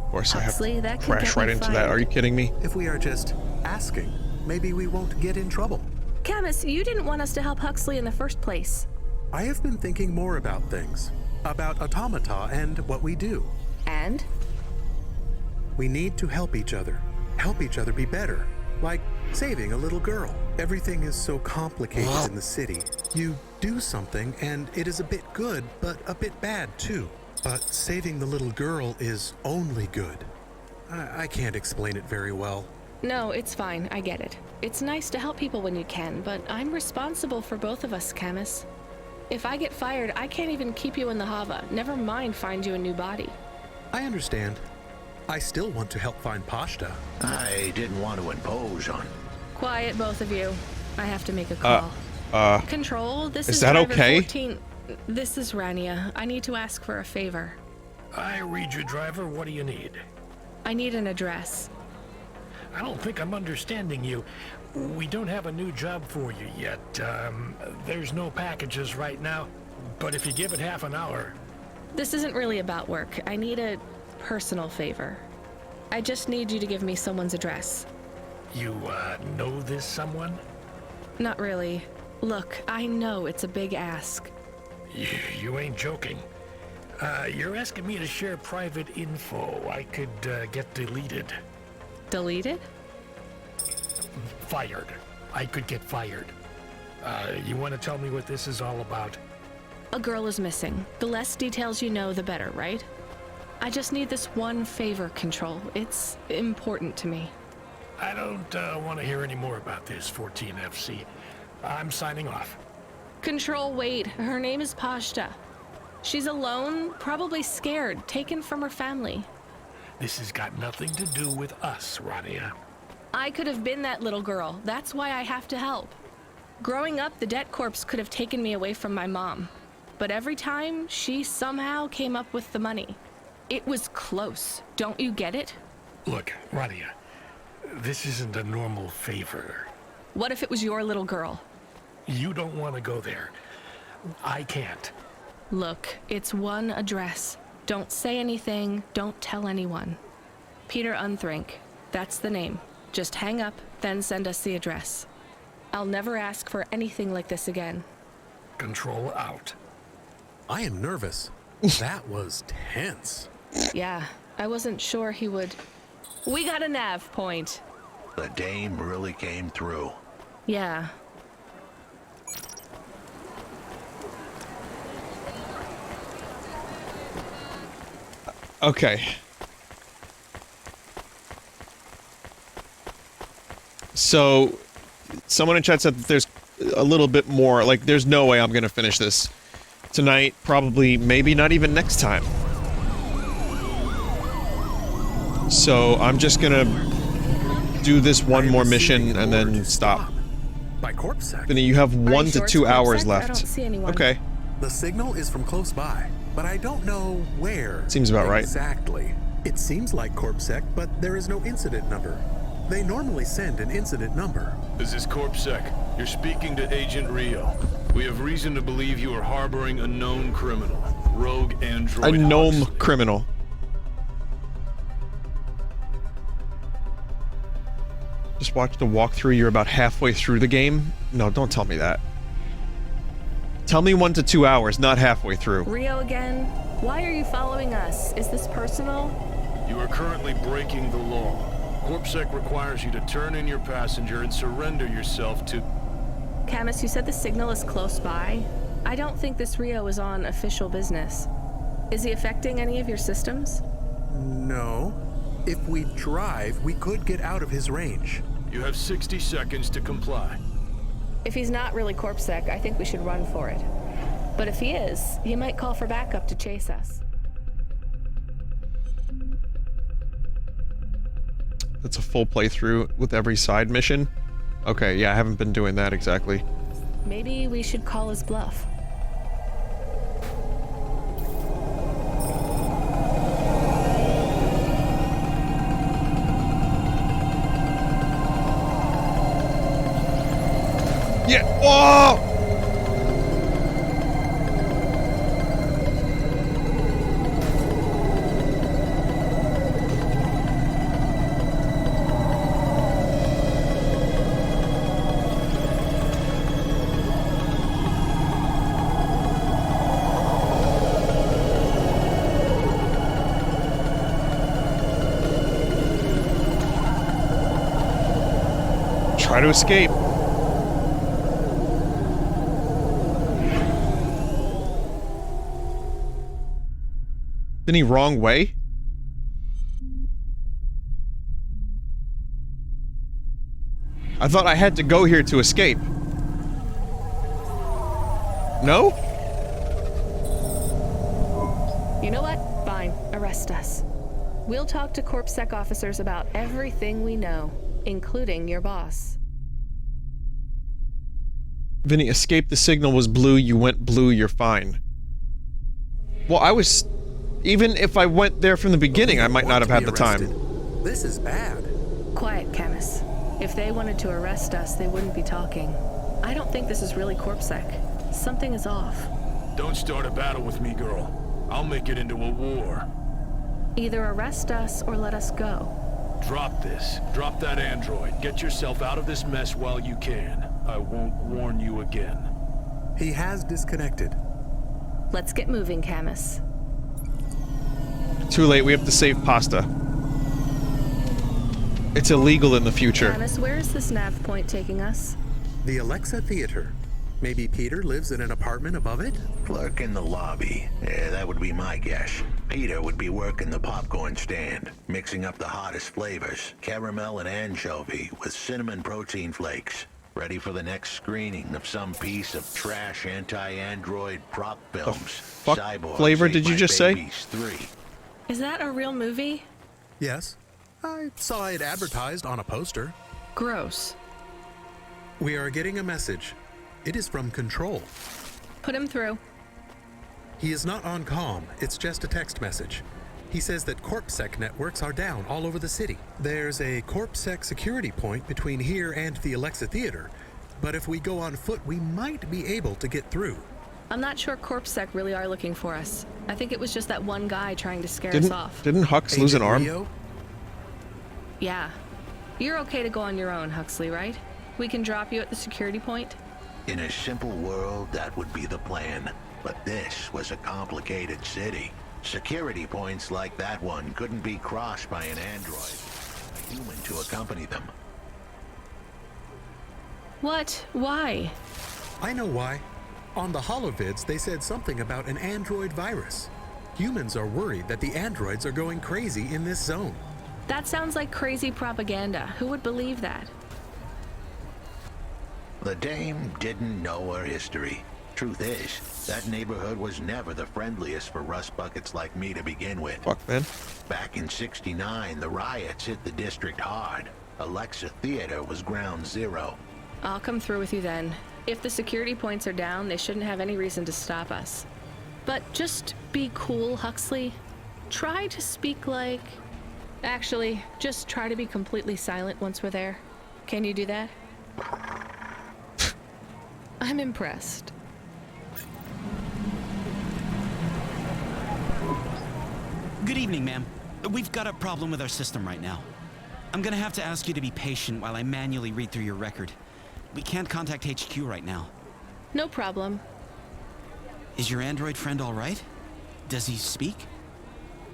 Of course, Huxley, I have to crash right into that. Are you kidding me? If we are just asking, maybe we won't get in trouble. Camus, you didn't want us to help Huxley in the first place. I have been thinking more about things. About automata and what we do. And? We need to help each other. Help each other be better. Like saving a little girl. Everything is so complicated in the city. You do something and it is a bit good, but a bit bad too. But saving the little girl is only good. I can't explain it very well. No, it's fine. I get it. It's nice to help people when you can, but I'm responsible for both of us, Camus. If I get fired, I can't even keep you in the Hava. Never mind find you a new body. I understand. I still want to help find Pashta. I didn't want to impose on... Quiet, both of you. I have to make a call. Control, this is that driver okay? 14. This is Rania. I need to ask for a favor. I read you, driver. What do you need? I need an address. I don't think I'm understanding you. We don't have a new job for you yet. There's no packages right now, but if you give it half an hour... This isn't really about work. I need a personal favor. I just need you to give me someone's address. You, know this someone? Not really. Look, I know it's a big ask. You ain't joking. You're asking me to share private info I could, get deleted. Deleted? Fired. I could get fired. You want to tell me what this is all about? A girl is missing. The less details you know, the better, right? I just need this one favor, Control. It's important to me. I don't want to hear any more about this, 14FC. I'm signing off. Control, wait. Her name is Pashta. She's alone, probably scared, taken from her family. This has got nothing to do with us, Rania. I could have been that little girl. That's why I have to help. Growing up, the debt corps could have taken me away from my mom. But every time, she somehow came up with the money. It was close. Don't you get it? Look, Rania, this isn't a normal favor. What if it was your little girl? You don't want to go there. I can't. Look, it's one address. Don't say anything, don't tell anyone. Peter Unthrink, that's the name. Just hang up, then send us the address. I'll never ask for anything like this again. Control out. I am nervous. That was tense. Yeah, I wasn't sure he would... We got a nav point. The dame really came through. Yeah. Okay. So, someone in chat said that there's a little bit more, like, there's no way I'm gonna finish this tonight, probably, maybe not even next time. So, I'm just gonna do this one more mission and then stop. By Corpsec. Vinny, you have 1 to 2 hours Corpsec? left. I don't see anyone. Okay. The signal is from close by, but I don't know where. Seems about right. Exactly. It seems like Corpsec, but there is no incident number. They normally send an incident number. This is Corpsec. You're speaking to Agent Rio. We have reason to believe you are harboring a known criminal. Rogue android. A gnome criminal. Just watched a walkthrough, you're about halfway through the game? No, don't tell me that. Tell me 1 to 2 hours, not halfway through. Rio again? Why are you following us? Is this personal? You are currently breaking the law. Corpsec requires you to turn in your passenger and surrender yourself to... Camus, you said the signal is close by. I don't think this Rio is on official business. Is he affecting any of your systems? No. If we drive, we could get out of his range. You have 60 seconds to comply. If he's not really Corpsec, I think we should run for it. But if he is, he might call for backup to chase us. That's a full playthrough with every side mission? Okay, yeah, I haven't been doing that exactly. Maybe we should call his bluff. Yeah. Oh! Try to escape. Vinny, wrong way? I thought I had to go here to escape. No? You know what? Fine. Arrest us. We'll talk to CorpSec officers about everything we know, including your boss. Vinny, escape the signal was blue, you went blue, you're fine. Well, I was... Even if I went there from the beginning, I might not have had the time. This is bad. Quiet, Camus. If they wanted to arrest us, they wouldn't be talking. I don't think this is really CorpSec. Something is off. Don't start a battle with me, girl. I'll make it into a war. Either arrest us or let us go. Drop this. Drop that android. Get yourself out of this mess while you can. I won't warn you again. He has disconnected. Let's get moving, Camus. Too late, we have to save pasta. It's illegal in the future. Camus, where is this nav point taking us? The Alexa Theater. Maybe Peter lives in an apartment above it? Clerk in the lobby. Yeah, that would be my guess. Peter would be working the popcorn stand, mixing up the hottest flavors, caramel and anchovy with cinnamon protein flakes. Ready for the next screening of some piece of trash anti-android prop films. Fuck flavor did you just say? 3. Is that a real movie? Yes. I saw it advertised on a poster. Gross. We are getting a message. It is from Control. Put him through. He is not on comm. It's just a text message. He says that CorpSec networks are down all over the city. There's a CorpSec security point between here and the Alexa Theater, but if we go on foot, we might be able to get through. I'm not sure CorpSec really are looking for us. I think it was just that one guy trying to scare us off. Didn't Hux lose an arm? Rio? Yeah. You're okay to go on your own, Huxley, right? We can drop you at the security point? In a simple world, that would be the plan. But this was a complicated city. Security points like that one couldn't be crossed by an android. A human to accompany them. What? Why? I know why. On the holovids, they said something about an android virus. Humans are worried that the androids are going crazy in this zone. That sounds like crazy propaganda. Who would believe that? The dame didn't know her history. Truth is, that neighborhood was never the friendliest for rust buckets like me to begin with. Fuck, man. Back in '69, the riots hit the district hard. Alexa Theater was ground zero. I'll come through with you then. If the security points are down, they shouldn't have any reason to stop us. But just be cool, Huxley. Try to speak like... Actually, just try to be completely silent once we're there. Can you do that? I'm impressed. Good evening, ma'am. We've got a problem with our system right now. I'm gonna have to ask you to be patient while I manually read through your record. We can't contact HQ right now. No problem. Is your android friend all right? Does he speak?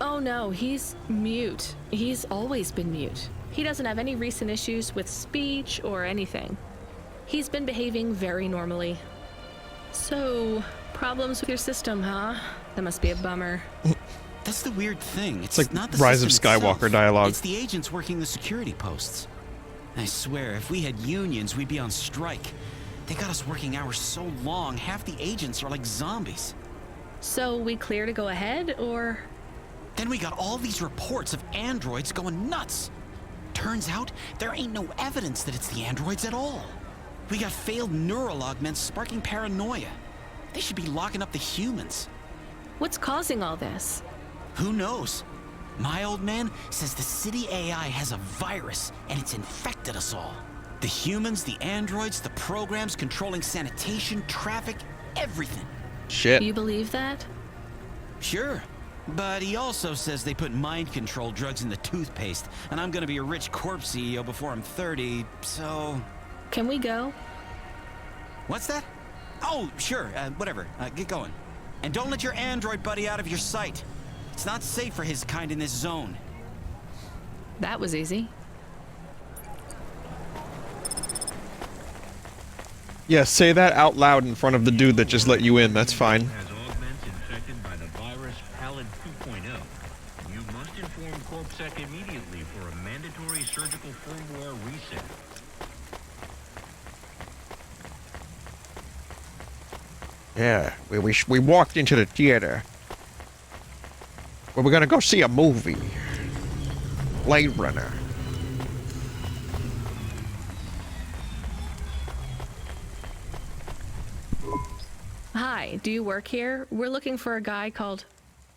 Oh no, he's mute. He's always been mute. He doesn't have any recent issues with speech or anything. He's been behaving very normally. So, problems with your system, huh? That must be a bummer. That's the weird thing. It's like not the Rise of system Skywalker itself. dialogue. It's the agents working the security posts. I swear, if we had unions, we'd be on strike. They got us working hours so long, half the agents are like zombies. So we clear to go ahead, or...? Then we got all these reports of androids going nuts. Turns out, there ain't no evidence that it's the androids at all. We got failed neural augments sparking paranoia. They should be locking up the humans. What's causing all this? Who knows? My old man says the city AI has a virus and it's infected us all. The humans, the androids, the programs controlling sanitation, traffic, everything. Shit. You believe that? Sure. But he also says they put mind control drugs in the toothpaste, and I'm gonna be a rich corp CEO before I'm 30, so... Can we go? What's that? Oh, sure, whatever. Get going. And don't let your android buddy out of your sight. It's not safe for his kind in this zone. That was easy. Yeah, say that out loud in front of the dude that just let you in. That's fine. valid 2.0. You must inform CorpSec immediately for a mandatory surgical firmware reset. Yeah, we walked into the theater. Where we're gonna go see a movie. Blade Runner. Hi, do you work here? We're looking for a guy called...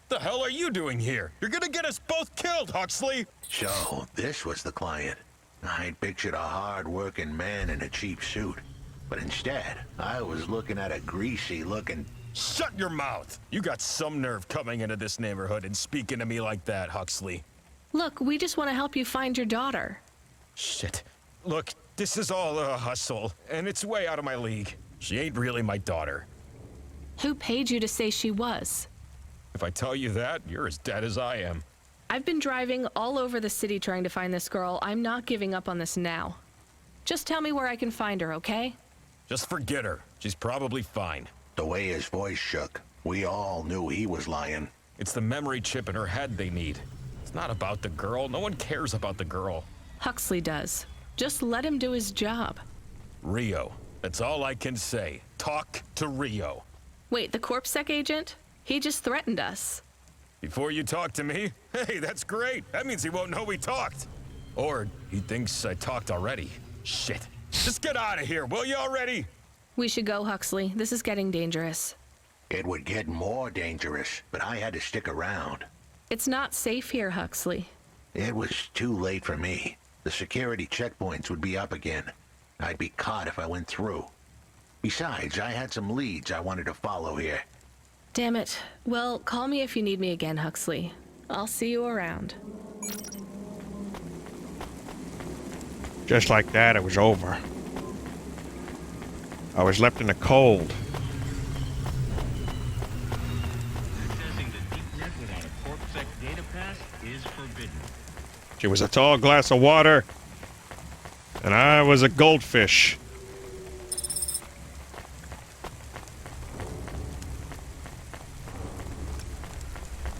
The hell are you doing here? You're gonna get us both killed, Huxley! So, this was the client. I'd pictured a hard-working man in a cheap suit. But instead, I was looking at a greasy-looking... Shut your mouth! You got some nerve coming into this neighborhood and speaking to me like that, Huxley. Look, we just want to help you find your daughter. Shit. Look, this is all a hustle, and it's way out of my league. She ain't really my daughter. Who paid you to say she was? If I tell you that, you're as dead as I am. I've been driving all over the city trying to find this girl. I'm not giving up on this now. Just tell me where I can find her, okay? Just forget her. She's probably fine. The way his voice shook, we all knew he was lying. It's the memory chip in her head they need. It's not about the girl. No one cares about the girl. Huxley does. Just let him do his job. Rio. That's all I can say. Talk to Rio. Wait, the CorpSec agent? He just threatened us. Before you talk to me? Hey, that's great. That means he won't know we talked. Or he thinks I talked already. Shit. Just get out of here, will you already? We should go, Huxley. This is getting dangerous. It would get more dangerous, but I had to stick around. It's not safe here, Huxley. It was too late for me. The security checkpoints would be up again. I'd be caught if I went through. Besides, I had some leads I wanted to follow here. Damn it. Well, call me if you need me again, Huxley. I'll see you around. Just like that, it was over. I was left in the cold. Accessing the deep net without a CorpSec data pass is forbidden. She was a tall glass of water, and I was a goldfish.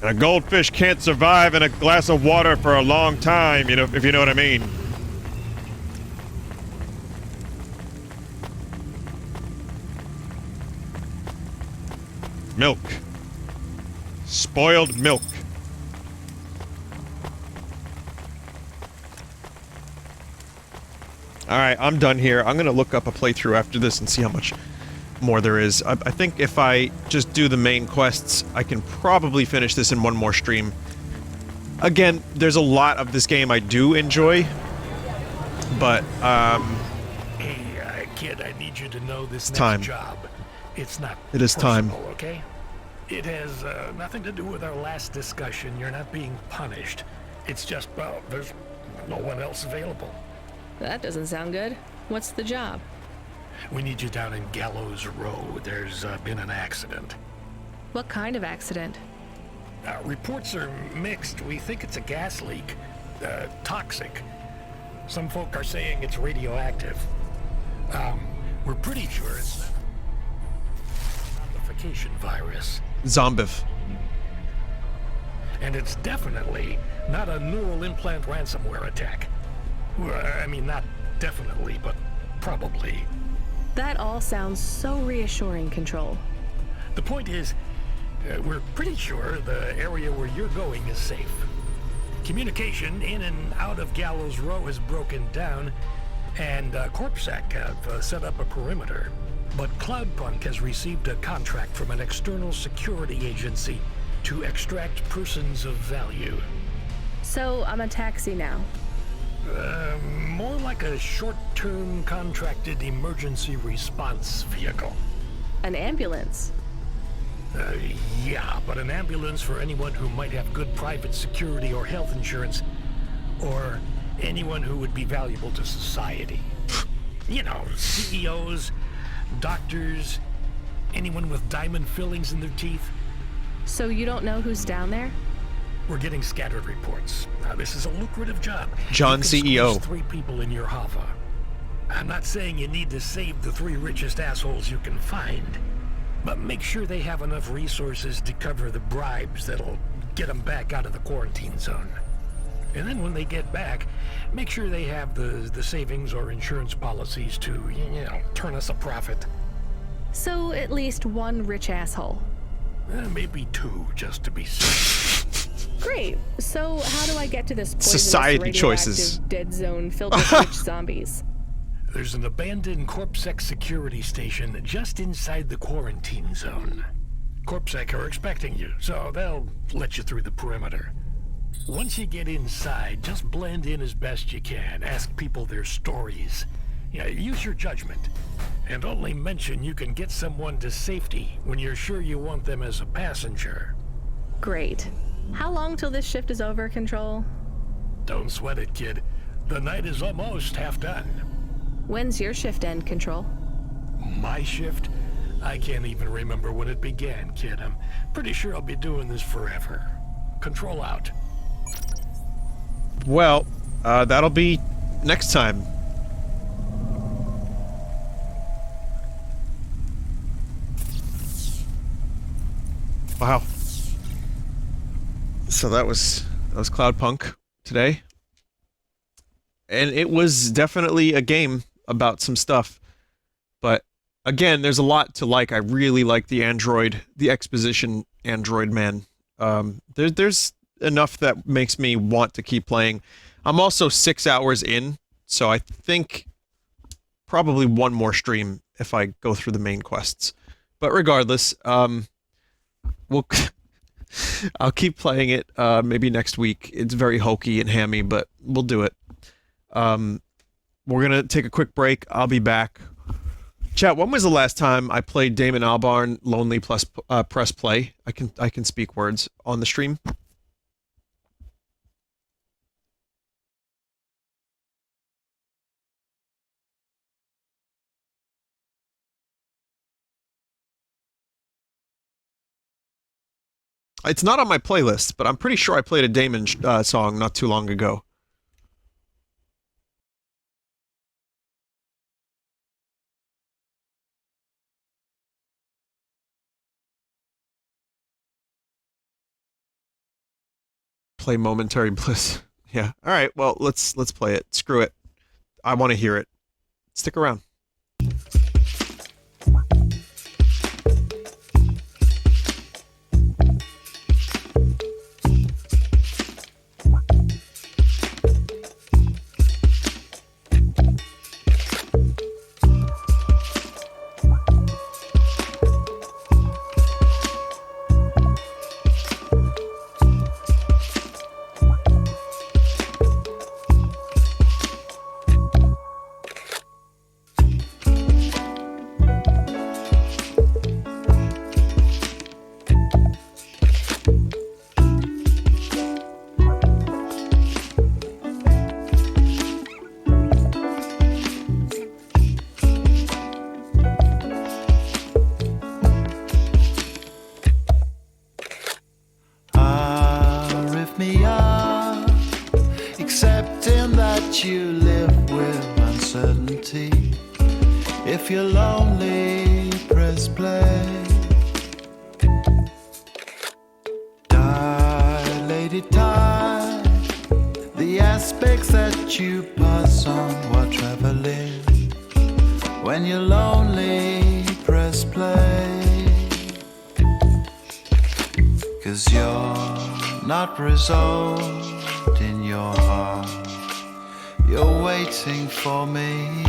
And a goldfish can't survive in a glass of water for a long time, you know, if you know what I mean. Milk. Spoiled milk. Alright, I'm done here. I'm gonna look up a playthrough after this and see how much more there is. I think if I just do the main quests, I can probably finish this in one more stream. Again, there's a lot of this game I do enjoy, but, Hey, kid, I need you to know this next time. job. It's not It is time. personal, okay? It has nothing to do with our last discussion. You're not being punished. It's just, well, there's no one else available. That doesn't sound good. What's the job? We need you down in Gallows Row. There's been an accident. What kind of accident? Reports are mixed. We think it's a gas leak. Toxic. Some folk are saying it's radioactive. We're pretty sure it's a zombification virus. Zombiv. And it's definitely not a neural implant ransomware attack. I mean, not definitely, but probably. That all sounds so reassuring, Control. The point is, we're pretty sure the area where you're going is safe. Communication in and out of Gallows Row has broken down, and CorpSec have set up a perimeter. But Cloudpunk has received a contract from an external security agency to extract persons of value. So, I'm a taxi now. More like a short-term contracted emergency response vehicle. An ambulance? Yeah, but an ambulance for anyone who might have good private security or health insurance, or anyone who would be valuable to society. You know, CEOs, doctors, anyone with diamond fillings in their teeth. So you don't know who's down there? We're getting scattered reports. This is a lucrative job. John You can CEO. squeeze 3 people in your hover. I'm not saying you need to save the 3 richest assholes you can find, But make sure they have enough resources to cover the bribes that'll get them back out of the quarantine zone. And then when they get back, make sure they have the savings or insurance policies to, turn us a profit. So at least one rich asshole. Maybe two, just to be safe. Great. So how do I get to this poisonous Society radioactive choices. dead zone filled with rich zombies? There's an abandoned CorpSec security station just inside the quarantine zone. CorpSec are expecting you, so they'll let you through the perimeter. Once you get inside, just blend in as best you can. Ask people their stories. Use your judgment. And only mention you can get someone to safety when you're sure you want them as a passenger. Great. How long till this shift is over, Control? Don't sweat it, kid. The night is almost half done. When's your shift end, Control? My shift? I can't even remember when it began, kid. I'm pretty sure I'll be doing this forever. Control out. Well, that'll be next time. Wow. So that was Cloudpunk today. And it was definitely a game about some stuff. But again, there's a lot to like. I really like the exposition android man. There's enough that makes me want to keep playing. I'm also 6 hours in, so I think probably one more stream if I go through the main quests. But regardless, I'll keep playing it maybe next week. It's very hokey and hammy, but we'll do it. We're gonna take a quick break. I'll be back. Chat, when was the last time I played Damon Albarn Lonely plus Press Play? I can speak words on the stream. It's not on my playlist, but I'm pretty sure I played a Damon song not too long ago. Play Momentary Bliss. Yeah. All right. Well, let's play it. Screw it. I want to hear it. Stick around. You live with uncertainty. If you're lonely, press play. Dilated time, the aspects that you pass on while traveling. When you're lonely, press play. 'Cause you're not resolved in your heart. You're waiting for me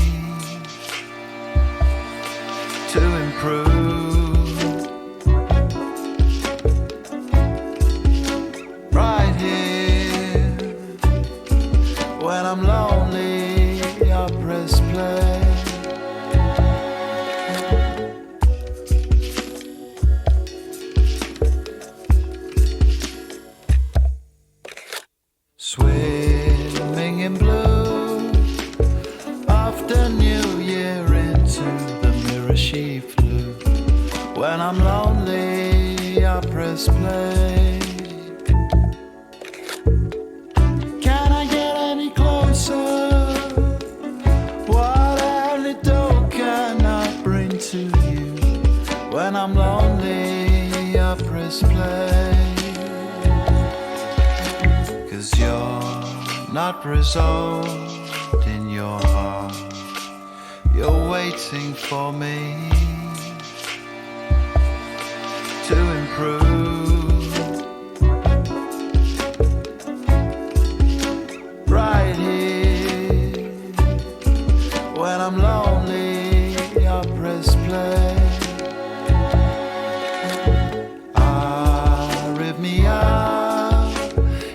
to improve. Right here, when I'm lonely, I press play. Swimming in blue, after New Year into the mirror she flew. When I'm lonely, I press play. Can I get any closer? What antidote can I bring to you? When I'm lonely, not resolved in your heart. You're waiting for me to improve. Right here, when I'm lonely, I press play.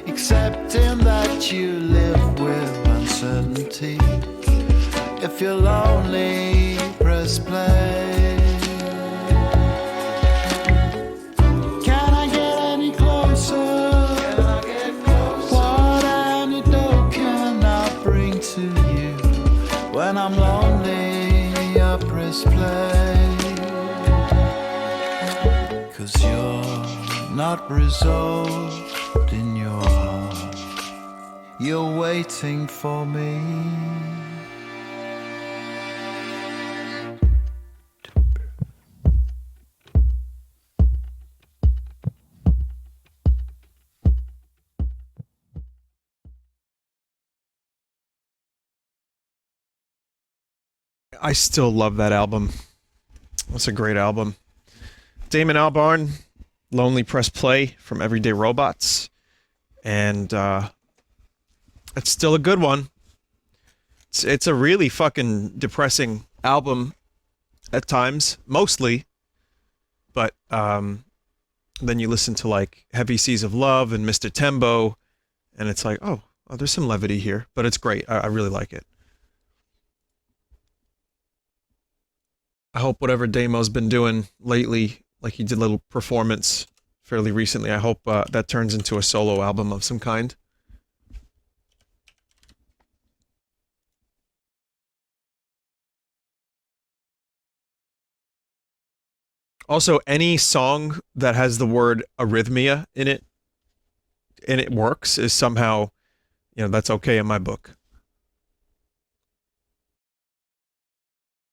Accepting that you live with uncertainty. If you're lonely, press play. Can I get any closer? What antidote can I bring to you? When I'm lonely, I press play. 'Cause you're not resolved in your heart. You're waiting for me. I still love that album. That's a great album. Damon Albarn, Lonely Press Play from Everyday Robots. And it's still a good one. It's a really fucking depressing album at times, mostly. But then you listen to like Heavy Seas of Love and Mr. Tembo, and it's like, oh, there's some levity here. But it's great. I really like it. I hope whatever Damo's been doing lately, like he did a little performance fairly recently, I hope that turns into a solo album of some kind. Also, any song that has the word arrhythmia in it, and it works, is somehow, that's okay in my book.